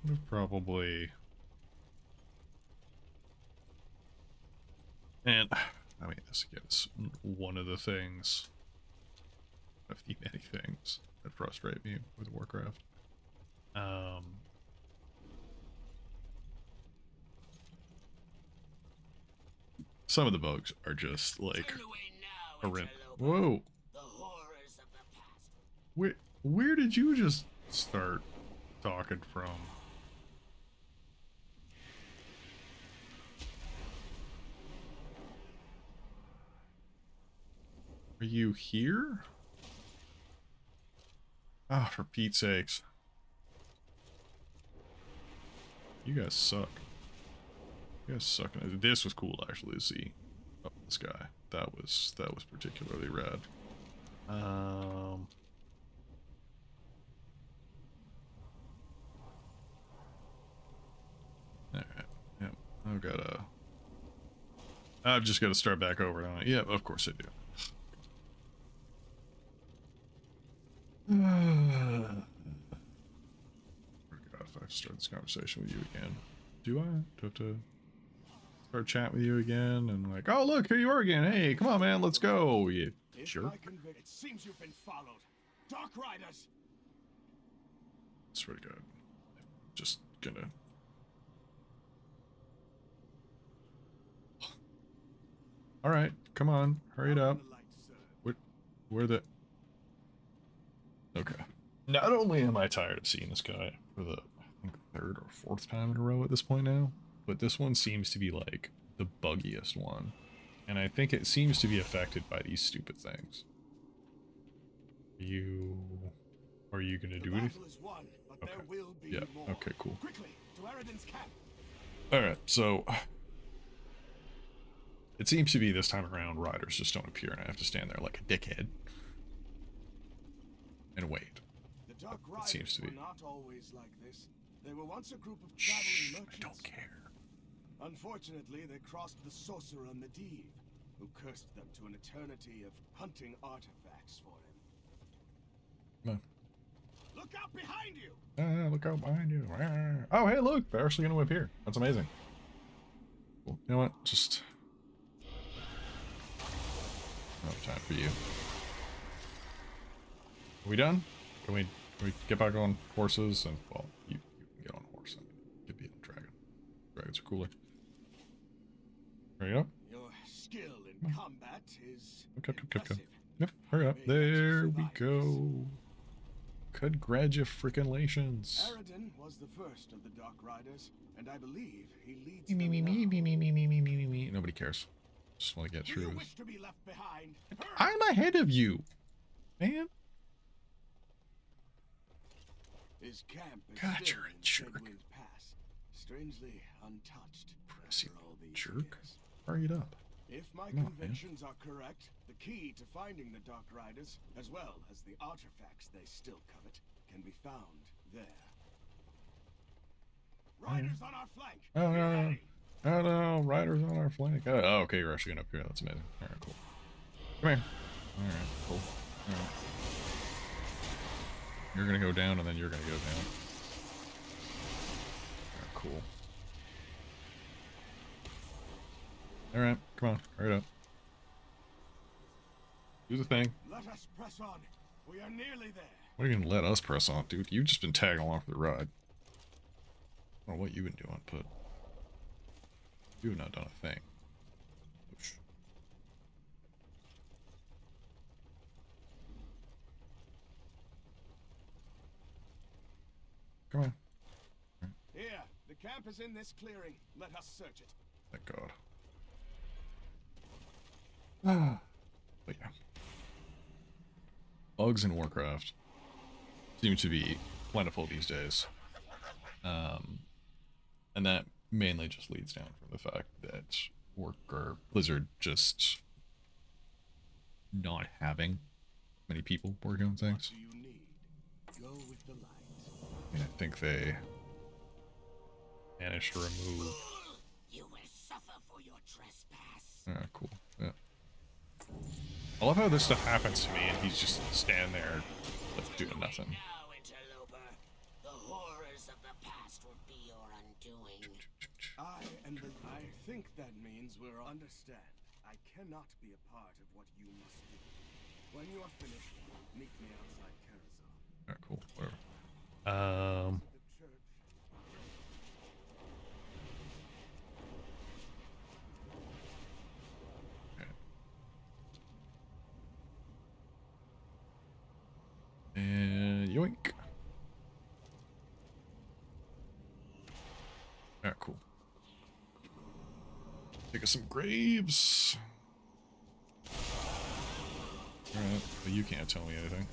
would have probably... And, I mean, this again is one of the things, of the many things that frustrate me with Warcraft. Some of the bugs are just, like, horrendous. Whoa!
The horrors of the past.
Where did you just start talking from? Are you here? Ah, for Pete's sakes. You guys suck. You guys suck. This was cool actually to see. Oh, this guy. That was particularly rad. Alright, yep. I've just gotta start back over, don't I? Yep, of course I do. God, if I start this conversation with you again. Do I? Do I have to start chatting with you again and like, oh look, here you are again. Hey, come on man, let's go. You jerk.
It seems you've been followed. Dark Riders!
Swear to God. I'm just gonna... Alright, come on, hurry it up. What? Where the... Okay. Not only am I tired of seeing this guy for the, I think, third or fourth time in a row at this point now, but this one seems to be, like, the buggiest one. And I think it seems to be affected by these stupid things. Are you gonna do anything?
Won, but
Okay.
there will be
Yeah,
more.
okay, cool.
Quickly, to Eridan's camp.
Alright, so... It seems to be this time around, riders just don't appear, and I have to stand there like a dickhead. And wait.
The Dark
It seems
Riders
to be.
were not always like this. They were once a group of
Shh,
traveling
I
merchants.
don't care.
Unfortunately, they crossed the sorcerer Medivh, who cursed them to an eternity of hunting artifacts for him.
Come on.
Look out behind you!
Look out behind you. Oh, hey, look, they're actually going to appear. That's amazing. Cool. You know what? Just... No time for you. Are we done? Can we get back on horses? And, well, you can get on a horse and get beat on a dragon. Dragons are cooler. Hurry up.
Your skill in combat is
Okay.
impressive.
Yep, hurry up.
May let you
There we
survive
go. Congratulations.
Eridan was the first of the Dark Riders, and I believe he leads
Me.
them now.
Nobody cares. Just want to get
Do
through
you
this.
wish to be left behind? Hurry!
I'm ahead of you, man.
His camp is
God,
still
you're a
in
jerk.
Shadwind Pass, strangely untouched
Prissy
after all these
jerk.
years.
Hurry it up.
If my
Come on, man.
convictions are correct, the key to finding the Dark Riders, as well as the artifacts they still covet, can be found there. Riders on our flank!
Oh,
Be
no.
ready!
Oh no, riders on our flank. Oh, okay, you're actually going up here. That's amazing. Alright, cool. Come here. Alright, cool. Alright. You're gonna go down and then you're gonna go down. Alright, cool. Alright, come on, hurry up. Do the thing.
Let us press on. We are nearly there.
What are you gonna let us press on, dude? You've just been tagging along for the ride. I don't know what you've been doing, but you have not done a thing. Oosh. Come on.
Here, the camp is in this clearing. Let us search it.
Thank God. But yeah. Bugs in Warcraft seem to be plentiful these days. And that mainly just leads down from the fact that Blizzard just not having many people working on
What
things.
do you need? Go with the light.
I mean, I think they managed to remove...
You will suffer for your trespass.
Ah, cool. Yeah. I love how this stuff happens to me and he's just standing there like, doing nothing.
Now, interloper, the horrors of the past will be your undoing.
I think that means we'll understand. I cannot be a part of what you must do. When you are finished, meet me outside Karazhan.
Alright, cool. Whatever.
The church.
Okay. And yoink. Alright, cool. Take us some graves. Alright, but you can't tell me anything.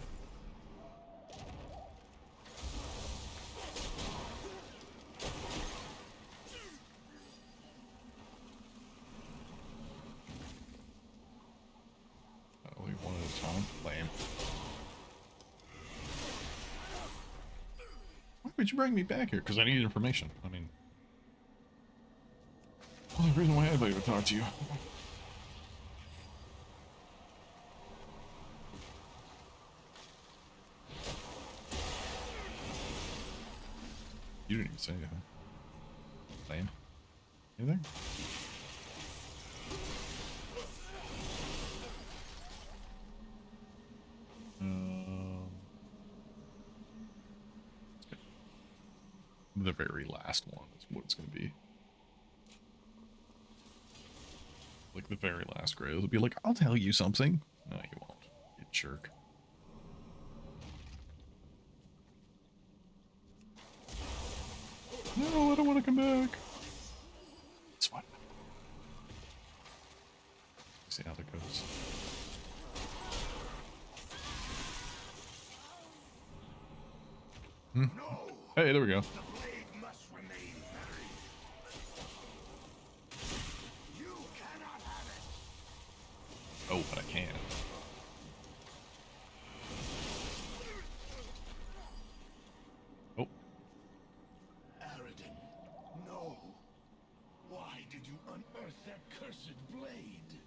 Only one at a time. Lame. Why would you bring me back here? Because I need information. I mean, only reason why I'd like to talk to you. You didn't even say anything. Lame. Anything? The very last one is what it's going to be. Like the very last grave. It'll be like, I'll tell you something. No, you won't. You Jerk. No, I don't want to come back. It's fine. See how that goes.
No!
Hey, there we go.
The blade must remain buried. You cannot have it!
Oh, but I can. Oh,
Aridin, no! Why did you unearth that cursed blade?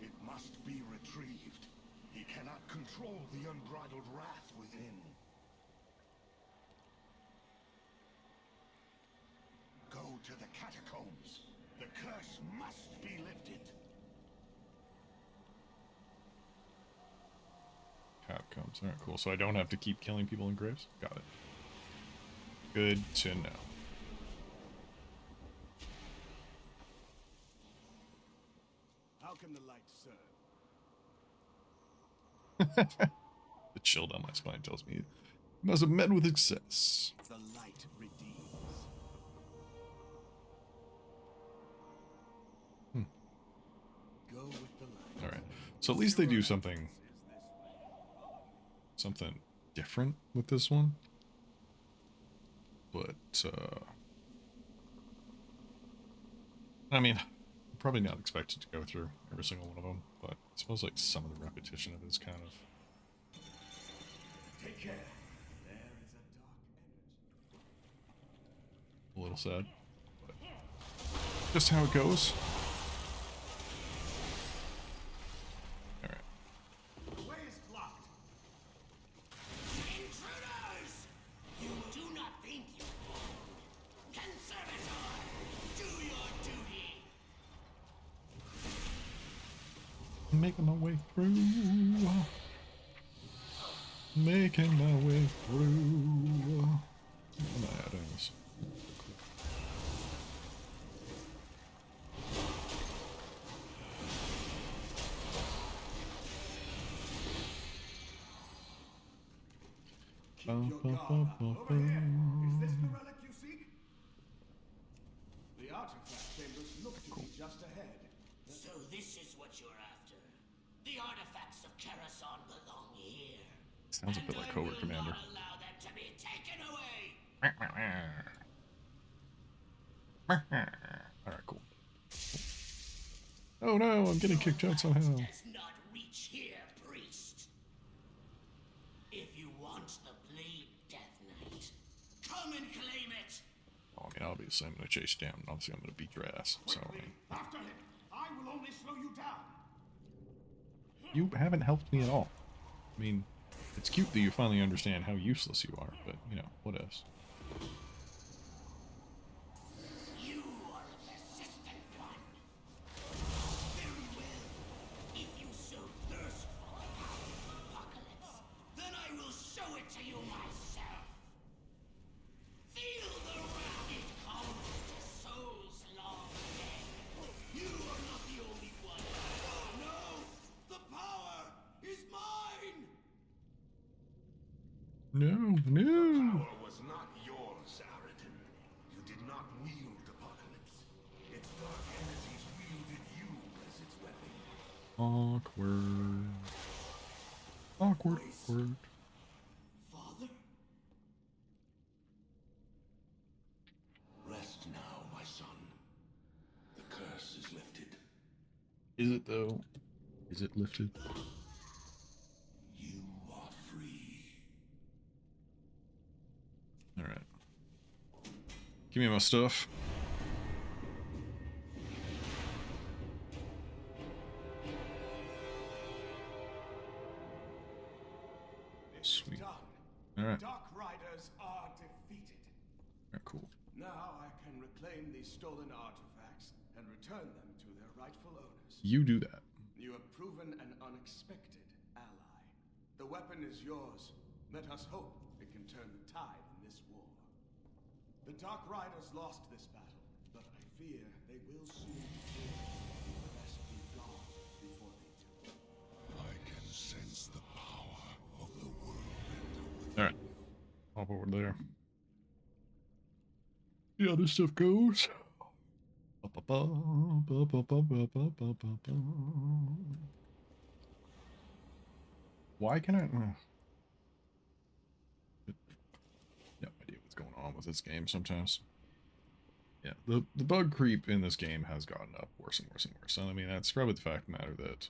It must be retrieved. He cannot control the unbridled wrath within. Go to the catacombs. The curse must be lifted.
catacombs. Alright, cool. So I don't have to keep killing people in graves? Got it. Good to know.
How can the light serve?
The chill down my spine tells me it must have met with success.
The light redeems. Go with the light.
Alright. So at least they do something different with this one. But I mean, I'm probably not expected to go through every single one of them, but I suppose like some of the repetition of it is kind of
Take care. There is a dark energy.
a little sad. But just how it goes. Alright.
The way is blocked.
Intruders! You do not think you can. Conservator! Do your duty!
Making my way through. Making my way through. What am I adding this?
Keep your guard up. Over here. Is this the relic you seek? The artifact chambers look to be just ahead.
So this is what you're after. The artifacts of Karasan belong here.
Sounds a bit like Covert Commander.
Not allow them to be taken away.
Alright, cool. Oh no, I'm getting kicked out somehow.
Does not reach here, priest. If you want the blade, Death Knight, come and claim it.
Oh, I mean, obviously I'm gonna chase you down, and obviously I'm gonna beat your ass. So, I mean,
After him. I will only slow you down.
you haven't helped me at all. I mean, it's cute that you finally understand how useless you are, but, you know, what else?
You are a persistent one. Very well. If you so thirst for the power of apocalypse, then I will show it to you myself. Feel the wrath it comes to souls long dead. You are not the only one. Oh no! The power is mine!
No, no.
Power was not yours, Aridin. You did not wield apocalypse. Its dark energies wielded you as its weapon.
Awkward. Awkward. Awkward.
Father?
Rest now, my son. The curse is lifted.
Is it though? Is it lifted?
You are free.
Alright. Give me my stuff.
It's
Sweet.
done.
Alright.
Dark Riders are defeated.
Alright, cool.
Now I can reclaim these stolen artifacts and return them to their rightful owners.
You do that.
You have proven an unexpected ally. The weapon is yours. Let us hope it can turn the tide in this war. The Dark Riders lost this battle, but I fear they will soon win. The rest be gone.
Hop over there. The other stuff goes. Why can I? No idea what's going on with this game sometimes. Yeah, the bug creep in this game has gotten up worse and worse and worse. And I mean, that's probably the fact of the matter that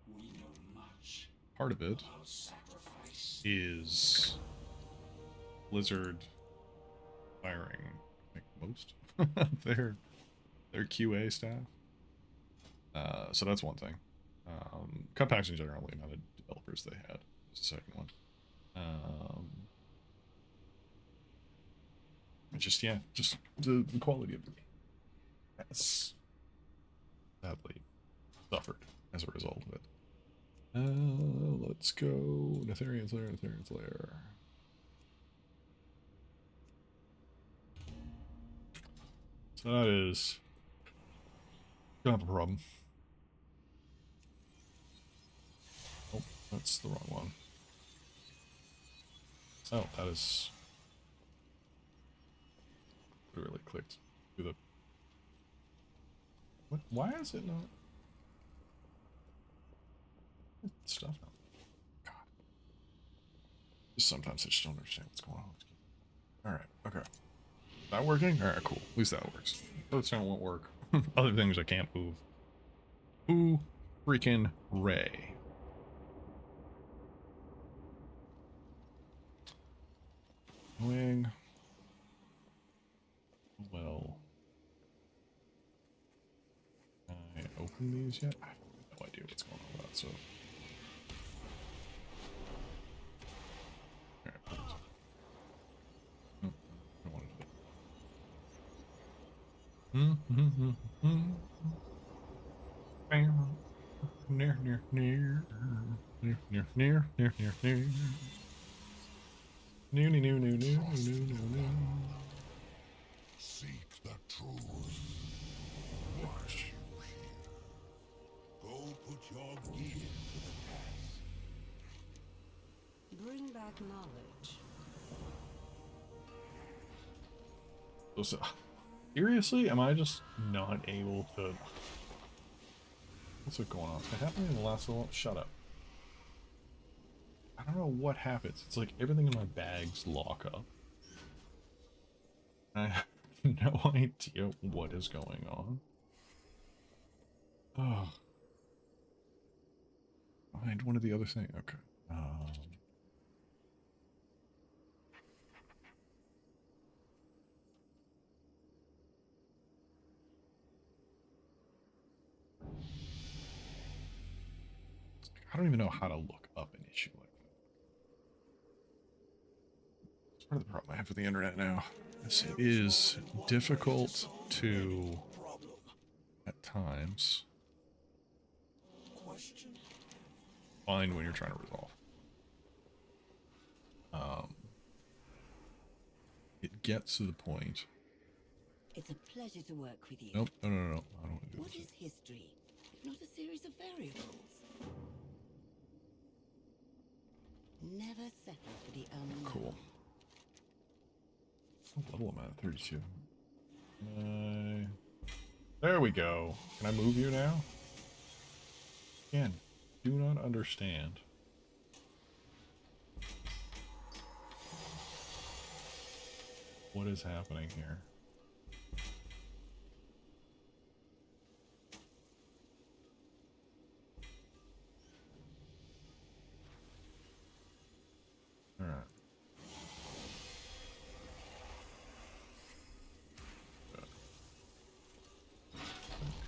We know much
part of it
about sacrifice.
is Blizzard firing, I think, most their QA staff. So that's one thing. Cut packs in general, the amount of developers they had was the second one. Just the quality of the game has sadly suffered as a result of it. Let's go Netherian's Lair. So that is kind of a problem. Oh, that's the wrong one. Oh, that is really clicked through the. What? Why is it not? Stuff now. God. Just sometimes I just don't understand what's going on. Alright, okay. Is that working? Alright, cool. At least that works. Redstone won't work. Other things I can't move. Ooh, freaking Ray. Annoying. Well. Can I open these yet? I have no idea what's going on with that, so. Alright, I wanted to. Near.
Seek the truth. Watch you here. Go put your gear to the task.
Bring back knowledge.
So, seriously, am I just not able to? What's going on? Is that happening in the last little? Shut up. I don't know what happens. It's like everything in my bags lock up. I have no idea what is going on. Oh. Find one of the other things. Okay. I don't even know how to look up an issue like that. It's part of the problem I have with the internet now. It is difficult to, at times, find when you're trying to resolve. It gets to the point.
It's a pleasure to work with you.
Nope, no. I don't want to do
What
this.
is history, if not a series of variables? Never settle for the unknown.
Cool. What level am I at? 32. There we go. Can I move you now? Again, do not understand. What is happening here? All right.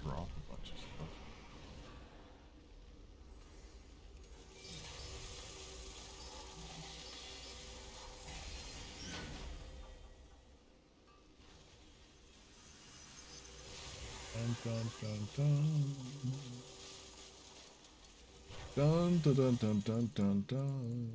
Drop a bunch of stuff. Dun dun dun dun dun dun dun.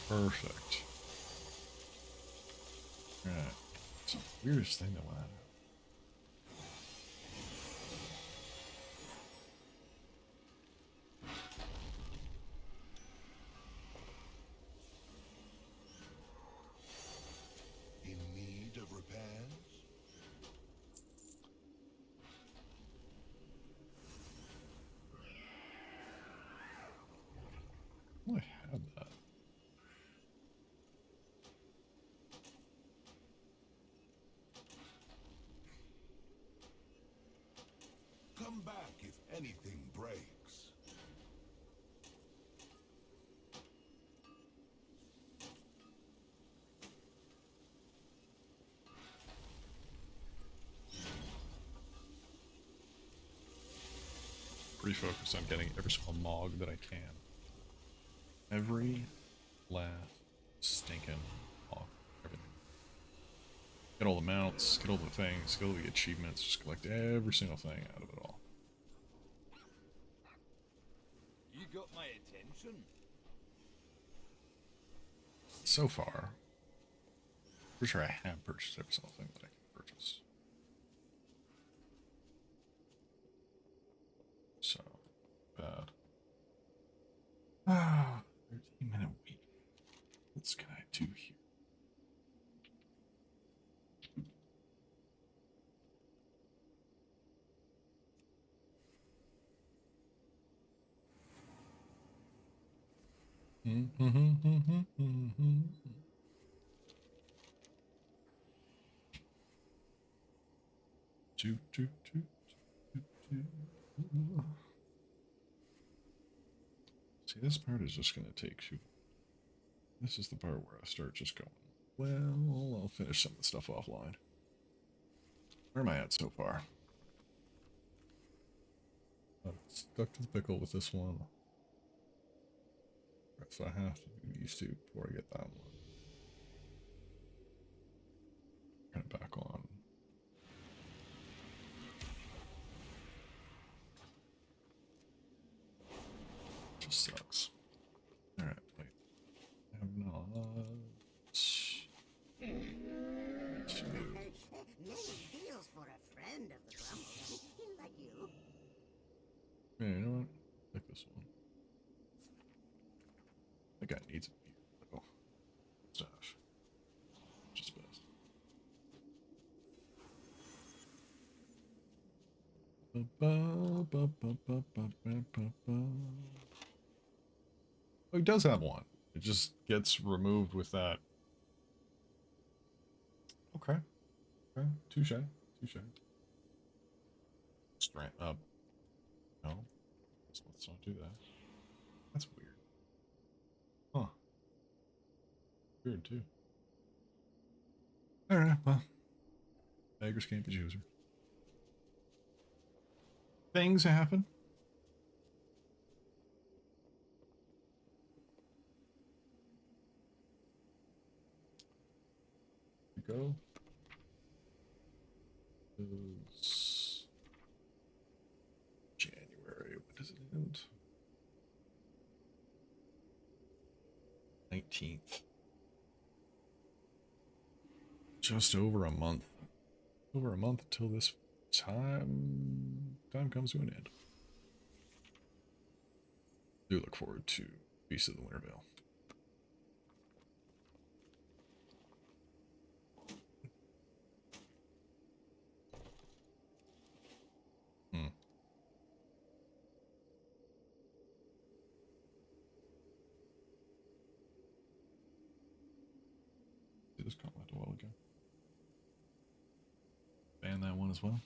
Perfect. Alright. It's the weirdest thing that went on. Oh, I had that.
Come back if anything breaks.
Pretty focused on getting every single Mog that I can. Every last stinking Mog. Everything. Get all the mounts, get all the things, get all the achievements, just collect every single thing out of it all.
You got my attention.
So far, pretty sure I have purchased every single thing that I can purchase. So bad. Ah, 13-minute week. What can I do here? Do, do, do, do, do. See, this part is just going to take you. This is the part where I start just going, well, I'll finish some of the stuff offline. Where am I at so far? I'm stuck to the pickle with this one. So I have to do these two before I get that one. Turn it back on. Just sucks. Alright, wait. I have not.
Many deals for a friend of the Grumble, like you.
Yeah, you know what? Like this one. That guy needs a beer, though. Stash. Just best. Oh, he does have one. It just gets removed with that. Okay. Okay. Touche. Touche. Straight up. No. Let's not do that. That's weird. Huh. Weird, too. Alright, well. Beggars can't be choosers. Things happen. Go. Is January. What does it end? 19th. Just over a month. Over a month until this time comes to an end. Do look forward to Beast of the Winter Veil. Did this comment a while ago? Ban that one as well.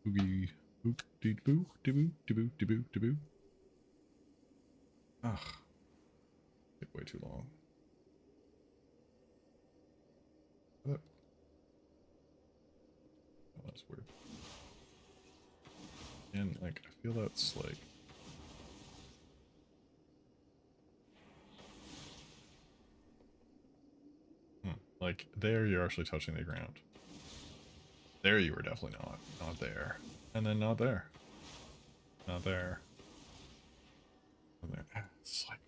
Boogie boop dee boo dee boo dee boo dee boo dee boo. Ugh. Took way too long. What? Oh, that's weird. And like I feel that's like like there you're actually touching the ground. There you were definitely not. Not there. And then not there. Not there. And there. It's like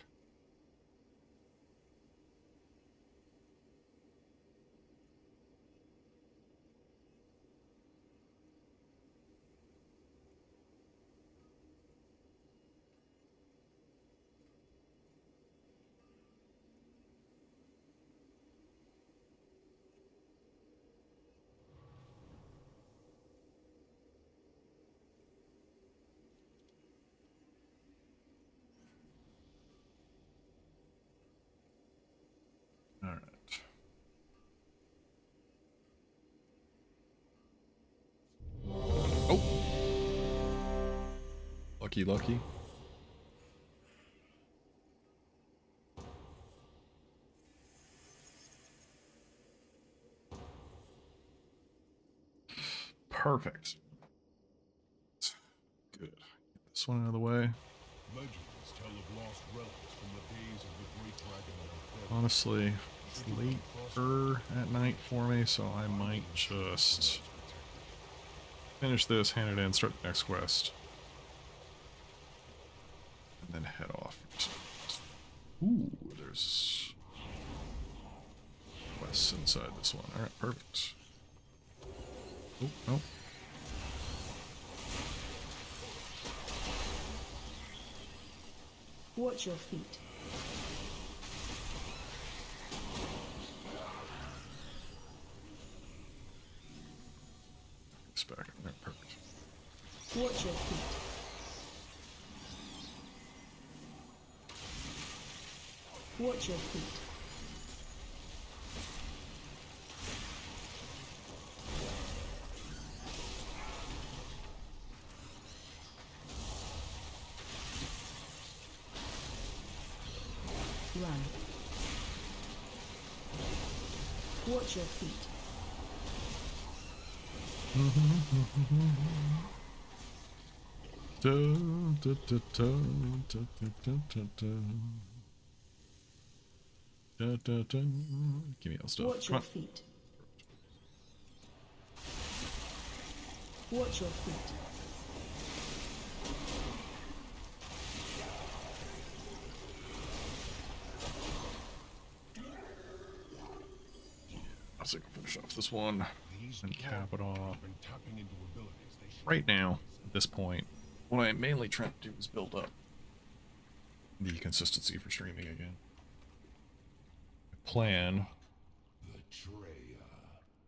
Lucky, lucky. Perfect. Good. Get this one out of the way.
Legends tell of lost relics from the days of the great dragon of Death.
Honestly, it's later at night for me, so I might just finish this, hand it in, start the next quest, and then head off. Ooh, there's quests inside this one. Alright, perfect. Oh, no.
Watch your feet.
It's back. Alright, perfect.
Watch your feet. Watch your feet. Run. Watch your feet.
Dun, dun, dun, dun, dun, dun, dun, dun, dun. Dun, dun, dun. Give me all stuff.
Watch
Come
your
on.
feet. Watch your feet.
I'll see if I can finish off this one and cap it off.
Been tapping into abilities they should
Right now, at this point, what I'm mainly trying to do is build up the consistency for streaming again. Plan.
Betrayer,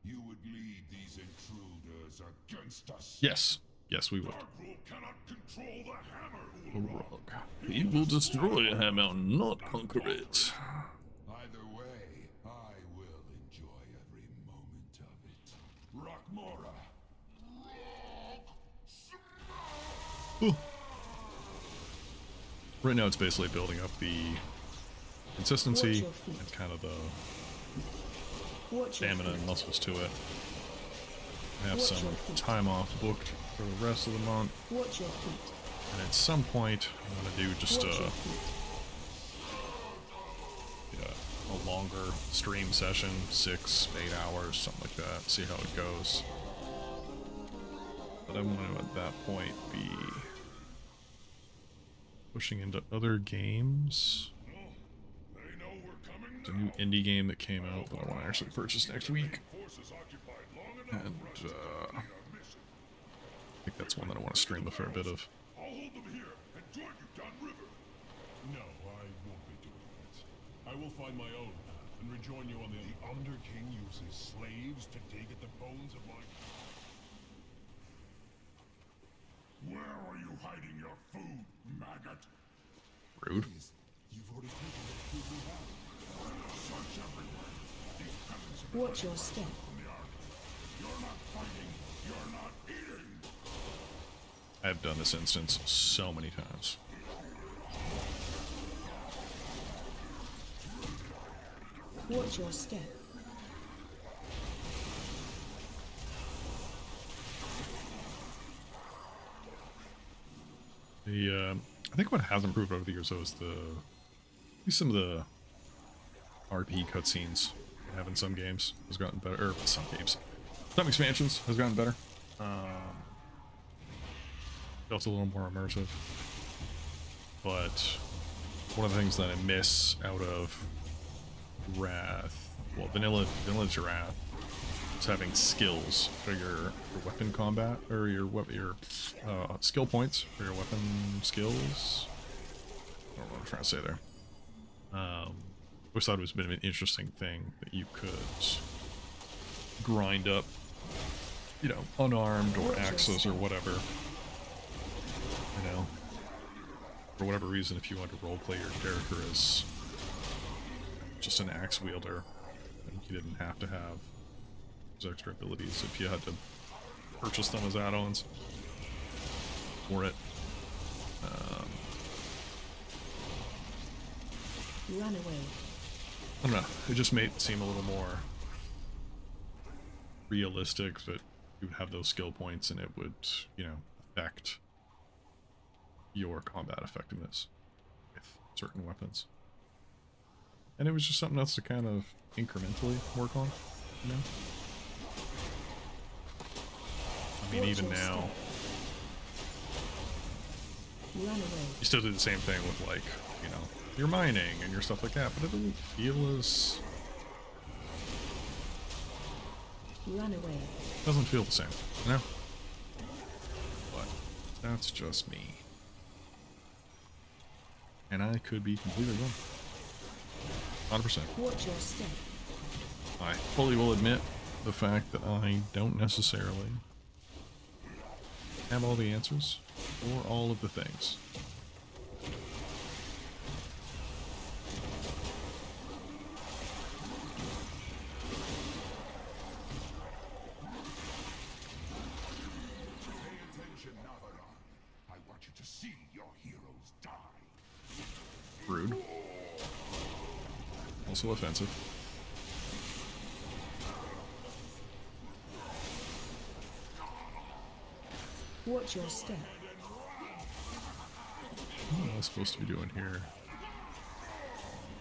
you would lead these intruders against us.
Yes. Yes, we would.
Darkroot cannot control the hammer, Ulrog.
He will destroy a hammer, not conquer it.
Either way, I will enjoy every moment of it. Rockmora.
Right now it's basically building up the consistency and kind of the
Watch your
stamina
feet.
and muscles to it. I have some time off booked for the rest of the month,
Watch your feet.
and at some point I'm gonna do just
Watch your feet.
a longer stream session, 6, 8 hours, something like that, see how it goes. But I want to at that point be pushing into other games.
They know we're coming
There's a new indie game that came out that I want to actually purchase next week.
Forces occupied long enough
And
for us to complete our mission.
I think that's one that I want to stream a fair bit of.
I'll hold them here and join you downriver. No, I won't be doing that. I will find my own path and rejoin you on the Underking uses slaves to dig at the bones of my... Where are you hiding your food, maggot?
Rude.
You've already taken the food we have. Search everywhere. These peasants have
Watch your step.
from the army. You're not fighting. You're not eating.
I've done this instance so many times.
Watch your step.
I think what has improved over the years though is maybe some of the RP cutscenes they have in some games has gotten better, or some games. Some expansions has gotten better. Felt a little more immersive. But one of the things that I miss out of Wrath, well, Vanilla's Wrath, is having skills for your weapon combat, or your skill points for your weapon skills. I don't know what I'm trying to say there. I always thought it was a bit of an interesting thing that you could grind up, you know, unarmed or axes or whatever. You know, for whatever reason, if you want to roleplay your character as just an axe wielder, then you didn't have to have those extra abilities if you had to purchase them as add-ons for it.
Run away.
I don't know. It just made it seem a little more realistic that you would have those skill points and it would, you know, affect your combat effectiveness with certain weapons. And it was just something else to kind of incrementally work on, you know? I mean, even now,
Run away.
you still do the same thing with, like, you know, your mining and your stuff like that, but it doesn't feel as...
Run away.
doesn't feel the same, you know? But that's just me. And I could be completely wrong. 100%.
Watch your step.
I fully will admit the fact that I don't necessarily have all the answers or all of the things.
Pay attention, Navaron. I want you to see your heroes die.
Rude. Also offensive.
Watch your step.
What am I supposed to be doing here?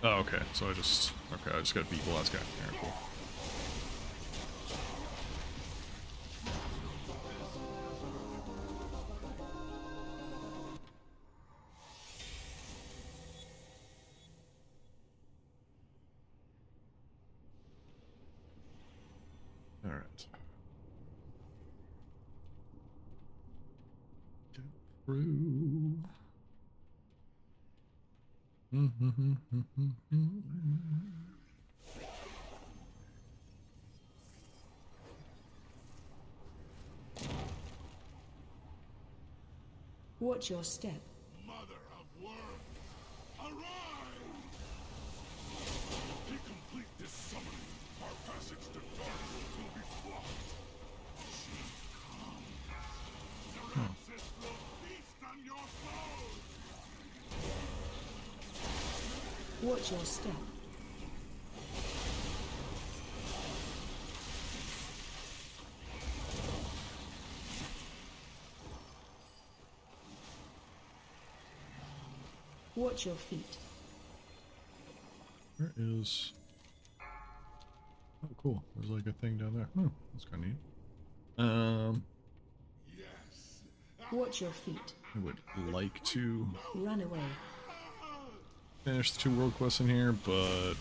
Oh, okay. So I just gotta beat the last guy. Alright, cool. Alright. Get through.
Watch your step.
Mother of work, arise! To complete this summoning, our passage to darkness will be blocked. She comes. Neresis will feast on your foes!
Watch your step. Watch your feet.
Where is... Oh, cool. There's like a thing down there. Oh, that's kind of neat.
Yes!
Watch your feet.
I would like to
Run away.
finish the 2 world quests in here, but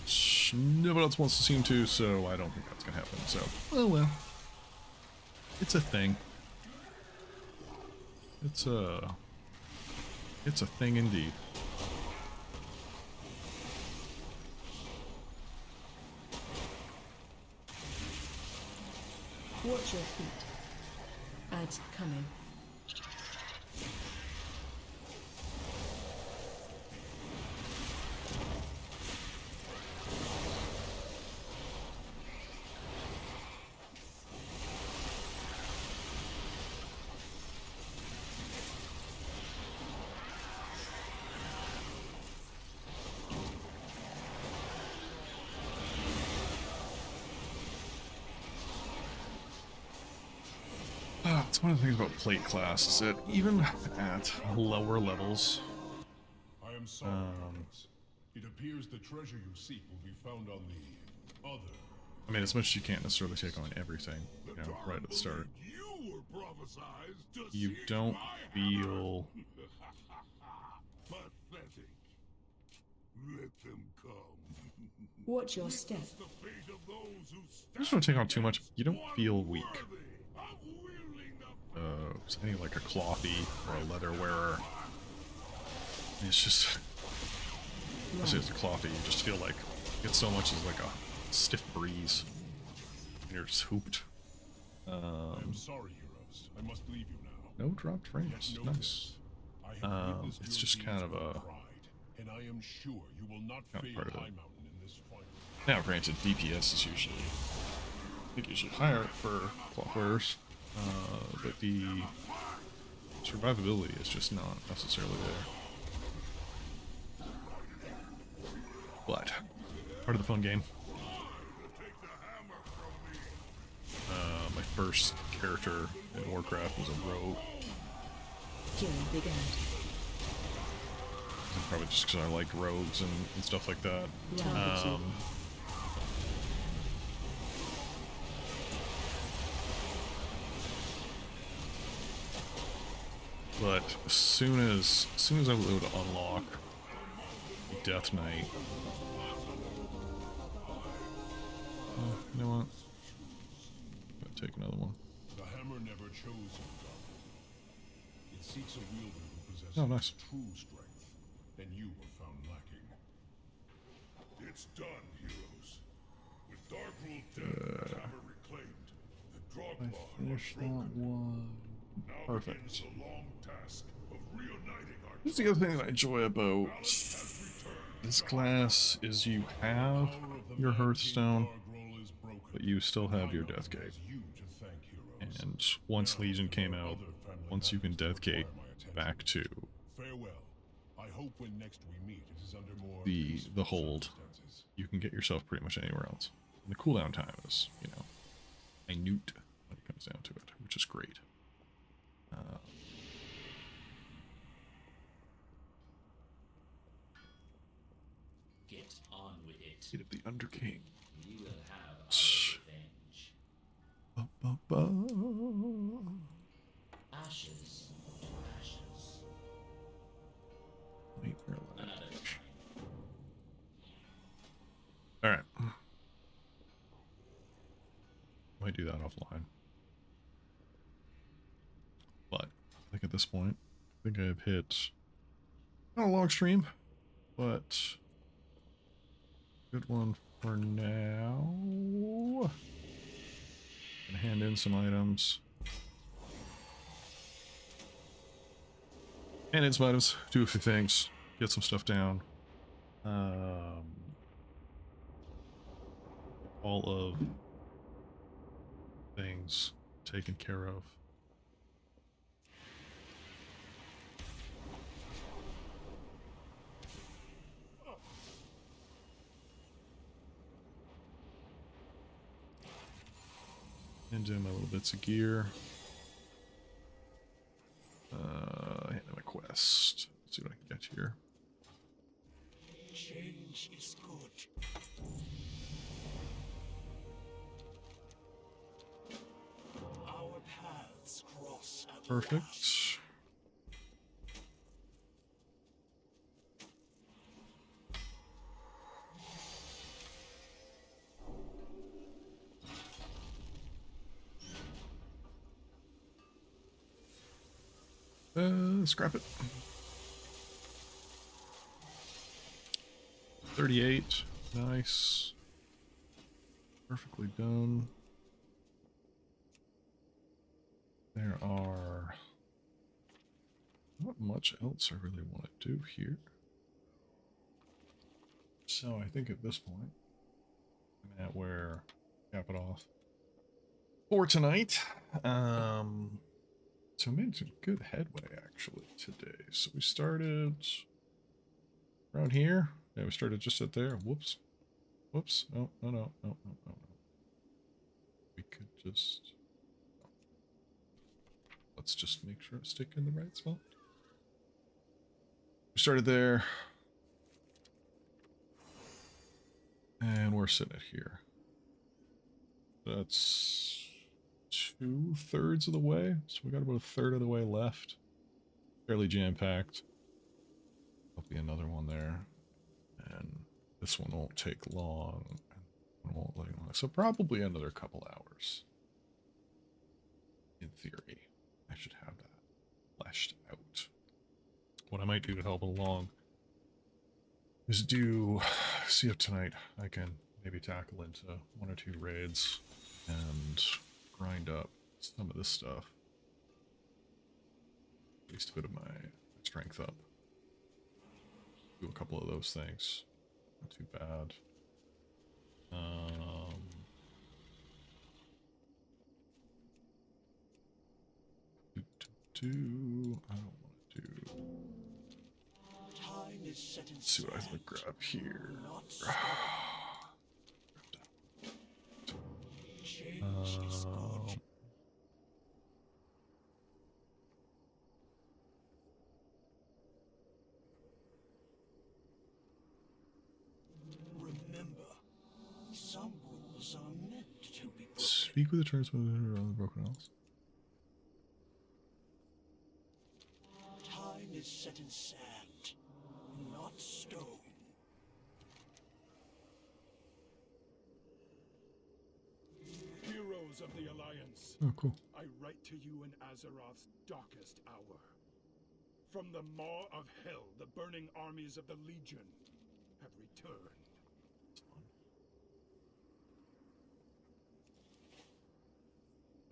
nobody else wants to seem to, so I don't think that's gonna happen. So, oh well. It's a thing. It's a thing indeed.
Watch your feet. Ads coming.
It's one of the things about plate class is that even at lower levels,
I am sorry, Prince. It appears the treasure you seek will be found on the other.
I mean, as much as you can't necessarily take on everything, you know, right at the start,
You were prophesized to
you
seek
don't
my
feel...
pathetic. Let them come.
Watch your step.
It's the fate of those who
You just don't take on too much, you don't
stand
feel weak.
worthy of wielding the
Any like a clothy or a leather wearer. It's just... Especially as a clothy, you just feel like it's so much as like a stiff breeze. And you're just hooped.
I'm sorry, heroes. I must leave you now.
No dropped frames.
Yet know
Nice.
this. I have witnessed
It's
your
just
deeds
kind of
with
a...
pride, and I am sure you will not
kind of
fail
part of it.
High Mountain in this fight.
Now, granted, DPS is usually... I think usually higher for cloth wearers. But the survivability is just not necessarily there. But part of the fun game. My first character in Warcraft was a rogue.
Killing began.
Probably just because I liked rogues and stuff like that. But as soon as I was able to unlock Death Knight, you know what? I'm gonna take another one.
The hammer never chose him, Doctor. It seeks a wielder who possesses
Oh, nice.
true strength, and you were found lacking. It's done, heroes. With Darkroot dead and the hammer reclaimed, the Droglaw
Finish that one.
now
Perfect.
begins the long task of reuniting our
This is the other thing that I enjoy about this class is you have your Hearthstone, but you still have your Deathgate. And once Legion came out, once you can Deathgate back to
Farewell. I hope when next we meet it is under more
the hold, you can get yourself pretty much anywhere else. And the cooldown time is, you know, minute when it comes down to it, which is great.
Get on with it.
Get the Underking.
We will have our revenge. Ashes to ashes. Another time.
Alright. Might do that offline. But I think at this point, I think I've hit not a long stream, but good one for now. Gonna hand in some items. Hand in some items, do a few things, get some stuff down. All of things taken care of. And do my little bits of gear. Hand in my quest. Let's see what I can get here.
Change is good. Our paths cross at
Perfect.
last.
Scrap it. 38. Nice. Perfectly done. There are not much else I really want to do here. So I think at this point, I'm at where cap it off for tonight. So we made some good headway actually today. So we started around here. Yeah, we started just at there. Whoops. Whoops. Oh, no. We could just... Let's just make sure I stick in the right spot. We started there. And we're sitting at here. That's 2/3 of the way. So we got about 1/3 of the way left. Fairly jam-packed. There'll be another one there. And this one won't take long. And won't take long. So probably another couple hours. In theory. I should have that fleshed out. What I might do to help along is see if tonight I can maybe tackle into 1 or 2 raids and grind up some of this stuff. At least a bit of my strength up. Do a couple of those things. Not too bad. I don't want to do...
Time is is set in
Let's see what I
sand.
can grab here.
Not stone. Change is good. Remember, some rules are meant to be broken.
Speak with the transmitter on the broken house.
Time is set in sand, not stone.
Heroes of the Alliance,
Oh, cool.
I write to you in Azeroth's darkest hour. From the maw of hell, the burning armies of the Legion have returned.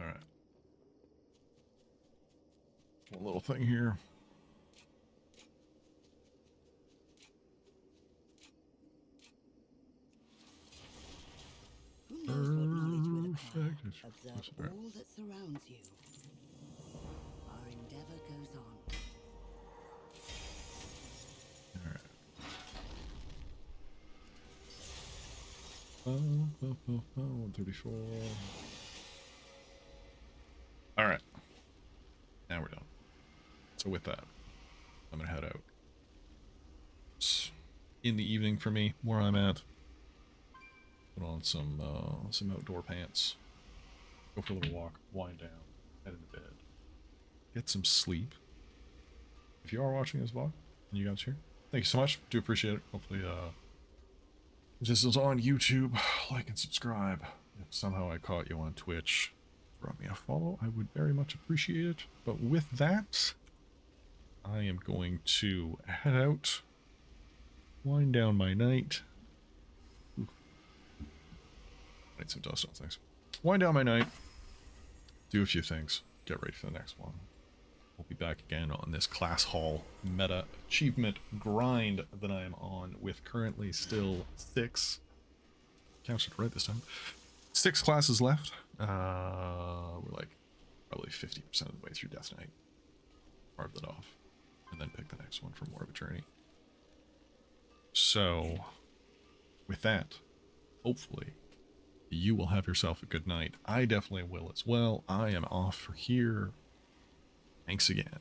All right. One little thing here.
Who knows what knowledge will acquire?
Perfect.
Observe
That's all right.
all that surrounds you. Our endeavor goes on.
All right. 134. All right. Now we're done. So with that, I'm gonna head out. It's in the evening for me, where I'm at. Put on some outdoor pants. Go for a little walk, wind down, head into bed. Get some sleep. If you are watching this vlog and you guys here, thank you so much. Do appreciate it. Hopefully, if this is on YouTube, like and subscribe. If somehow I caught you on Twitch, drop me a follow. I would very much appreciate it. But with that, I am going to head out, wind down my night. Ooh. Need some dust on things. Wind down my night, do a few things, get ready for the next one. We'll be back again on this class hall meta achievement grind that I am on with currently still 6. Counted right this time. 6 classes left. We're like probably 50% of the way through Death Knight. Carve that off. And then pick the next one for more of a journey. So, with that, hopefully, you will have yourself a good night. I definitely will as well. I am off for here. Thanks again.